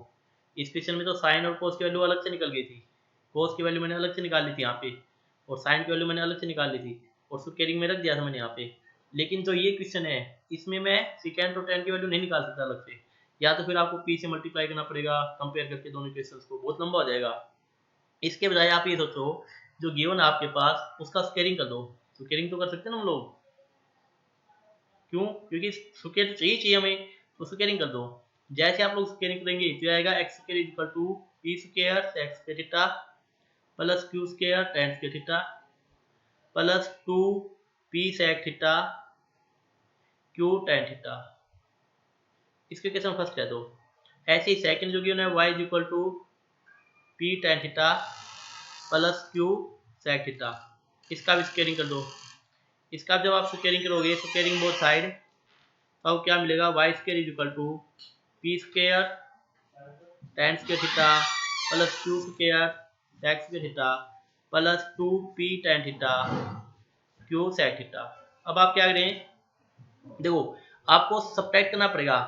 इस क्वेश्चन में तो साइन और कोस की वैल्यू अलग से निकल गई थी, कोस की वैल्यू मैंने अलग से निकाल ली थी यहाँ पे, और साइन की वैल्यू मैंने अलग से निकाल ली थी, और स्क्वायरिंग में रख दिया था मैंने यहाँ पे। लेकिन जो ये क्वेश्चन है इसमें मैं सिकेंड और टेन की वैल्यू नहीं निकाल सकता अलग से, या तो फिर आपको पी से मल्टीप्लाई करना पड़ेगा कंपेयर करके दोनों इक्वेशंस को, बहुत लंबा हो जाएगा। इसके बजाय आप ये सोचो जो गिवन है आपके पास उसका स्क्वायरिंग कर दो। स्क्वायरिंग तो कर सकते हैं ना हम लोग, क्यों, क्योंकि स्क्वायर चाहिए हमें, तो स्क्वायरिंग कर दो। जैसे आप लोग स्क्वायरिंग करेंगे तो आएगा x square equal to P square sec के theta plus Q square tan के theta plus 2 P sec theta Q tan theta. इसके केस में फर्स्ट कह दो। ऐसे ही सेकंड जो गिवन है y equal to P tan theta plus Q sec theta, इसका भी स्क्वायरिंग कर दो। इसका जब आप स्क्वायरिंग करोगे, स्क्वायरिंग बोथ साइड, तो क्या मिलेगा y square is equal to P square tan square theta plus Q square sec square theta plus 2 P tan theta Q sec theta. अब आप क्या करें, देखो आपको सब्ट्रैक्ट करना पड़ेगा,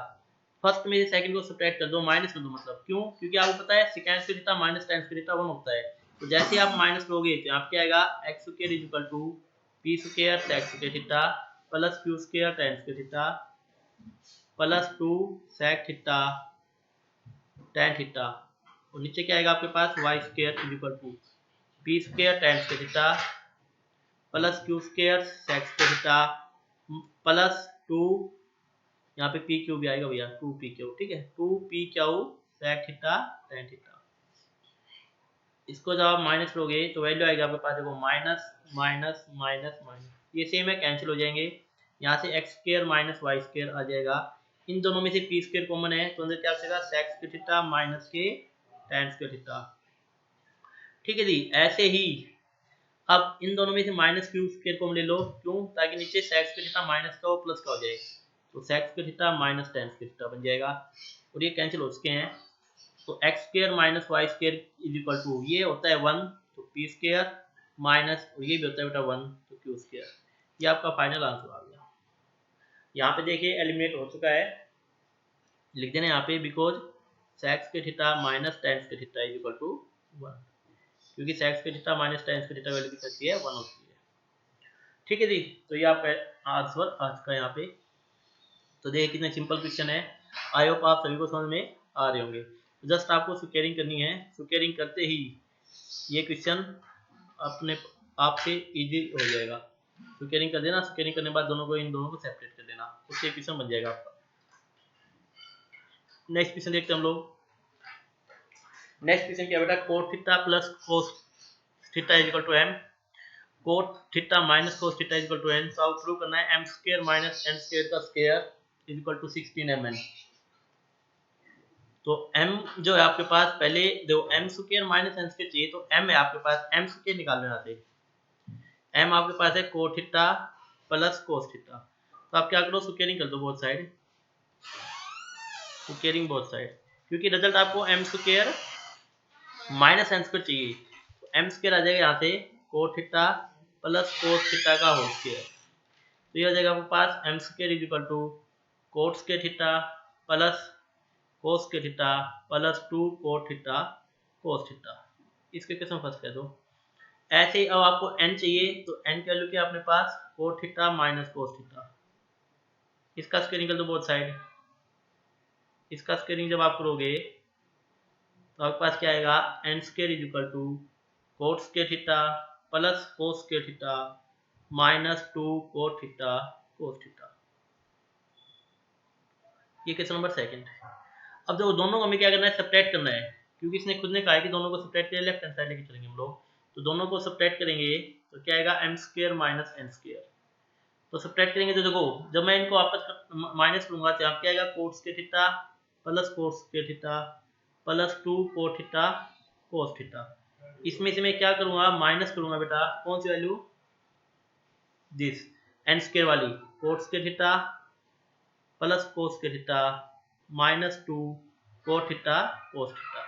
फर्स्ट में से सेकंड को सब्ट्रैक्ट कर दो, माइनस कर दो, मतलब क्यों, क्योंकि आपको पता है second square theta minus tan square theta 1 होता है। तो जैसे आप माइनस लोगे तो आप क्या आएगा x square is equal to P square sec square theta plus Q square tan square theta plus 2 sec theta tan theta, और नीचे क्या आएगा आपके पास Y square is equal to P square tan square theta plus Q square sec square theta plus 2, यहाँ पे पी क्यू भी आएगा भैया 2 पी क्यू, ठीक है 2 P Q sec theta tan theta. इसको जब आप माइनस लोगे तो वैल्यू आएगी आपके पास, देखो माइनस माइनस माइनस माइनस, ये सेम है, कैंसिल हो जाएंगे। यहाँ से x square minus Y square आ जाएगा। इन दोनों में से पी स्क्वायर कॉमन है तो अंदर क्या बचेगा, सेक स्क्वायर थीटा माइनस के tan स्क्वायर थीटा। ठीक है जी। ऐसे ही अब इन दोनों में से माइनस क्यू स्क्वायर कॉमन ले लो, क्यों, ताकि नीचे सेक स्क्वायर थीटा माइनस का और प्लस का हो जाए, तो sec square theta minus tan square theta बन जाएगा और ये कैंसिल हो चुके हैं। तो X square minus Y square is equal to, ये होता है 1 तो पी स्क्वायर माइनस, और ये भी होता है बेटा 1 तो क्यू स्क्वायर। ये आपका फाइनल आंसर आ गया। यहाँ पे देखिए एलिमिनेट हो चुका है, लिख देना यहाँ पे, because sec square theta minus tan square theta is equal to 1, क्योंकि sec square theta minus tan square theta value कितनी है, 1 होती है। ठीक है जी। तो ये आपका आंसर आ चुका है यहाँ पे। तो देखिए कितना सिंपल क्वेश्चन है, आई होप आप सभी को समझ में आ रहे होंगे। जस्ट आपको स्क्वेयरिंग करनी है, स्क्वेयरिंग करते ही ये क्वेश्चन अपने आप से इजी हो जाएगा। स्क्वेयरिंग कर देना, स्क्वेयरिंग करने के बाद दोनों को, इन दोनों को सेपरेट कर देना, उससे क्वेश्चन बन जाएगा आपका। नेक्स्ट क्वेश्चन देखते हैं हम लोग। नेक्स्ट क्वेश्चन क्या बेटा, cot theta plus cos theta is equal to m, cot theta minus cos theta is equal to n। तो आपको प्रूव करना है m square minus n square का square is equal to 16mn। तो m जो है आपके पास, पहले देखो m square minus n square चाहिए, तो m है आपके पास, m स्क्वायर निकाल लेना चाहिए। m आपके पास है cot theta plus cos theta, तो आप क्या करो, स्क्वायरिंग कर दो both side, squaring both side, क्योंकि रिजल्ट आपको m square minus n square चाहिए, तो m स्क्वायर आ जाएगा यहाँ से cot theta plus cos theta का होल स्क्वायर। तो ये आ जाएगा आपके पास m square is equal to cot square theta plus cos square theta plus 2 cot theta cos theta. इसके क्वेश्चन फर्स्ट कह दो। ऐसे ही अब आपको n चाहिए, तो n की वैल्यू क्या अपने पास, cot theta minus cos theta, इसका स्क्वायरिंग कर दो बोथ साइड। इसका स्क्वायरिंग जब आप करोगे तो आपके पास क्या आएगा, n square is equal to cot square theta plus cos square theta minus 2 cot theta cos theta. ये क्वेश्चन नंबर सेकंड। अब देखो दोनों को हमें क्या करना है, सेपरेट करना है, क्योंकि इसने खुद ने कहा है कि दोनों को सेपरेट करके लेफ्ट हैंड साइड लेके चलेंगे हम लोग। तो दोनों को सेपरेट करेंगे तो क्या आएगा, m square minus n square. तो सेपरेट करेंगे तो देखो, जब मैं इनको आपस में माइनस करूंगा तो यहाँ क्या आएगा, coat square theta plus cot square theta plus 2 cot theta cos theta. इसमें से मैं क्या करूंगा, माइनस करूंगा बेटा, कौन सी वैल्यू, दिस n स्क्वायर वाली, coat square theta plus cos square theta minus 2 cot theta cos theta.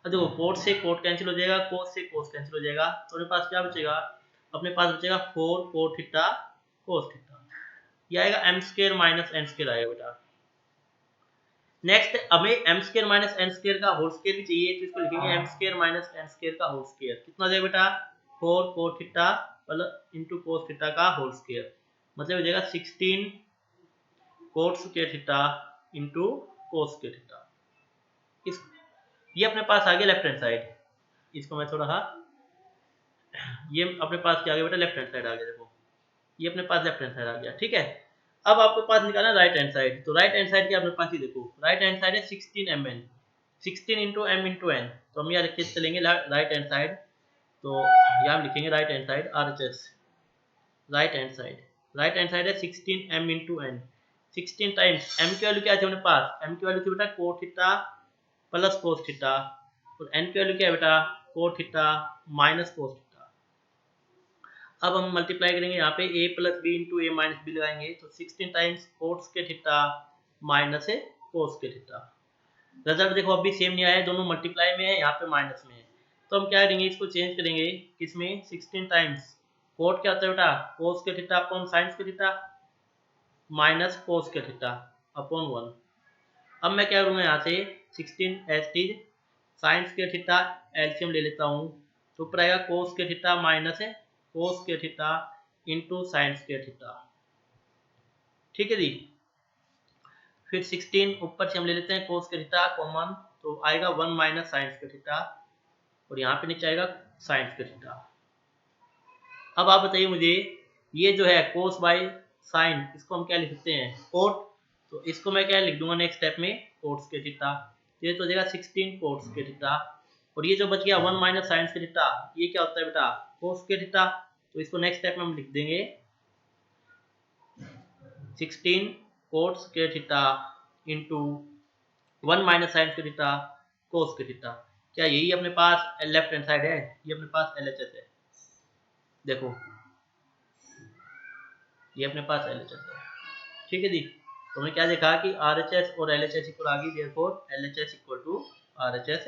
अब देखो कोट से कोट कैंसिल हो जाएगा, कोस से कोस कैंसिल हो जाएगा, तो अपने पास क्या बचेगा, अपने पास बचेगा 4 कोट थीटा कोस थीटा। ये आएगा m square minus n square आएगा बेटा। नेक्स्ट हमें m square minus n square का होल स्क्वायर भी चाहिए, तो इसको लिखेंगे m square minus n square का होल स्क्वायर। कितना हो जाएगा बेटा, 4 coat theta plus into cos theta का होल स्क्वायर, मतलब हो जाएगा 16 coat square theta into cos square theta. इस ये अपने पास आ गया लेफ्ट हैंड साइड, इसको मैं थोड़ा ये अपने पास क्या आ गया बेटा, लेफ्ट हैंड साइड आ गया, देखो ये अपने पास लेफ्ट हैंड साइड आ गया। ठीक है, अब आपके पास निकालना राइट हैंड साइड, तो राइट हैंड साइड क्या अपने पास ही देखो, राइट हैंड साइड है 16mn, 16 into m into n, तो हम यहाँ लिख के चलेंगे राइट हैंड साइड, तो यहाँ लिखेंगे right hand side RHS, right hand side है 16m into n, 16 times m की वैल्यू क्या थी अपने पास, m की वैल्यू थी बेटा cot theta plus cos theta, और n की वैल्यू क्या है बेटा, cot theta minus cos theta. अब हम मल्टीप्लाई करेंगे यहाँ पे a plus B into A minus B लगाएंगे, तो 16 टाइम्स कोस के थीटा माइनस है कोस के थीटा। रिजल्ट देखो अभी सेम नहीं आया, दोनों मल्टीप्लाई में है, यहाँ पे माइनस में है, तो हम क्या करेंगे, इसको चेंज करेंगे किसमें, 16 टाइम्स कोट क्या होता है बेटा, कोस के थीटा अपॉन साइंस के थीटा माइनस कोस के थीटा अपॉन 1। अब मैं क्या करूँगा, यहाँ से 16 एज साइंस के थीटा एलसीएम ले लेता हूँ, तो ऊपर आएगा कोस के थीटा माइनस है कोस के थीटा इंटू साइंस के थीटा। ठीक है जी, फिर 16 ऊपर से हम ले लेते हैं कोस के थीटा कॉमन, तो आएगा 1 माइनस साइंस के थीटा, और यहाँ पे नीचे आएगा साइंस के थीटा। अब आप बताइए मुझे, ये जो है कोस बाय साइन, इसको हम क्या लिख सकते हैं, कोट, तो इसको मैं क्या लिख दूंगा नेक्स्ट स्टेप में, कोट्स के थीटा। तो ये तो हो जाएगा 16 कोस के थीटा। और ये जो बच गया 1 माइनस साइन के थीटा, ये क्या होता है बेटा, कोस के थीटा। तो इसको नेक्स्ट स्टेप में हम लिख देंगे 16 कोस के थीटा इंटू 1 माइनस साइन के थीटा कोस के थीटा। क्या यही अपने पास लेफ्ट हैंड साइड है, ये अपने पास LHS है। देखो ये अपने पास LHS है, ठीक है जी। तो हमने क्या देखा कि RHS और LHS इक्वल आ गई, therefore LHS equal to RHS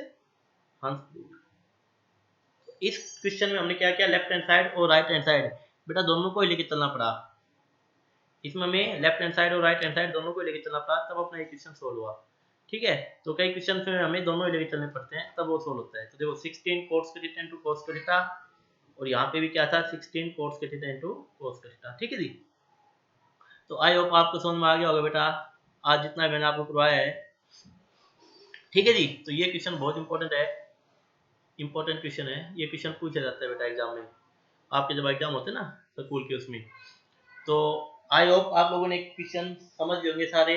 हंस दूर। इस क्वेश्चन में हमने क्या किया, लेफ्ट हैंड साइड और राइट हैंड साइड बेटा दोनों को ही लेके चलना पड़ा। इसमें हमें लेफ्ट हैंड साइड और राइट हैंड साइड दोनों को लेके चलना पड़ा, तब अपना एक क्वेश्चन सोल्व हुआ, ठीक है। तो कई क्वेश्चन में हमें दोनों ही लेके चलने पड़ते हैं तब वो सोल्व होता है। तो देखो 16 कोस के थीटा इनटू कोस के थीटा, और यहाँ पे भी क्या था 16 कोस के थीटा इनटू कोस के थीटा, ठीक है जी। तो आई होप आपको समझ में आ गया होगा बेटा आज जितना मैंने आपको करवाया है, ठीक है जी। तो ये क्वेश्चन बहुत इंपॉर्टेंट है, इंपॉर्टेंट क्वेश्चन है। ये क्वेश्चन पूछा जाता है बेटा एग्जाम में, आपके जब एग्जाम होते हैं ना स्कूल के उसमें। तो आई होप आप लोगों ने क्वेश्चन समझ गए होंगे सारे।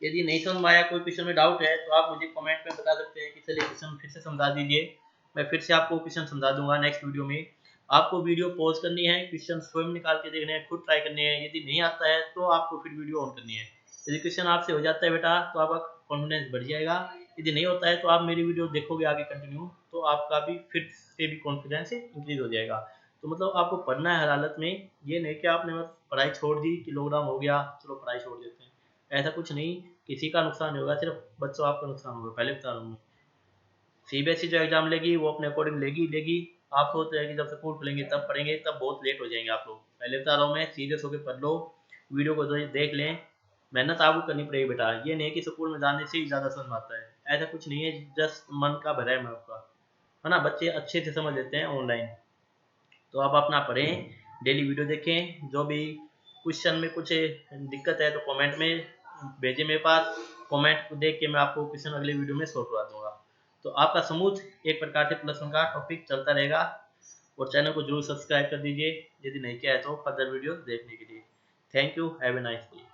यदि नहीं समझ में आया, कोई क्वेश्चन में डाउट है तो आप मुझे कमेंट में बता सकते हैं कि चलिए क्वेश्चन फिर से समझा दीजिए, मैं फिर से आपको क्वेश्चन समझा दूंगा नेक्स्ट वीडियो में। आपको वीडियो पॉज करनी है, क्वेश्चन स्वयं निकाल के देखने हैं, खुद ट्राई करने हैं। यदि नहीं आता है तो आपको फिर वीडियो ऑन करनी है। यदि क्वेश्चन आपसे हो जाता है बेटा तो आपका कॉन्फिडेंस बढ़ जाएगा। यदि नहीं होता है तो आप मेरी वीडियो देखोगे आगे कंटिन्यू, तो आपका भी फिर से भी कॉन्फिडेंस इंक्रीज हो जाएगा। तो मतलब आपको पढ़ना है हर हालत में, ये नहीं कि आपने बस पढ़ाई छोड़ दी कि लॉकडाउन हो गया चलो पढ़ाई छोड़ देते हैं, ऐसा कुछ नहीं। किसी का नुकसान नहीं होगा, सिर्फ बच्चों आपका नुकसान होगा। पहले बता रहा हूँ, CBSE जो एग्जाम लेगी वो अपने अकॉर्डिंग लेगी। आप सोच रहे हैं कि जब स्कूल खुलेंगे तब पढ़ेंगे, तब बहुत लेट हो जाएंगे आप लोग। पहले बता रहा हूँ मैं, सीरियस होकर पढ़ लो, वीडियो को देख लें, मेहनत आपको करनी पड़ेगी बेटा। ये नहीं कि स्कूल में जाने से ही ज़्यादा समझ में आता है, ऐसा कुछ नहीं है, जस्ट मन का भरा है मैं आपका, है ना। बच्चे अच्छे से समझ लेते हैं ऑनलाइन। तो आप अपना पढ़ें, डेली वीडियो देखें, जो भी क्वेश्चन में कुछ दिक्कत है तो कमेंट में भेजें मेरे पास। कमेंट को देख के मैं आपको क्वेश्चन अगले वीडियो में सॉल्व करवा दूंगा। तो आपका समूह एक प्रकार से +1 का टॉपिक चलता रहेगा। और चैनल को जरूर सब्सक्राइब कर दीजिए यदि नहीं किया है तो फर्दर वीडियो देखने के लिए। Thank you, have a nice day.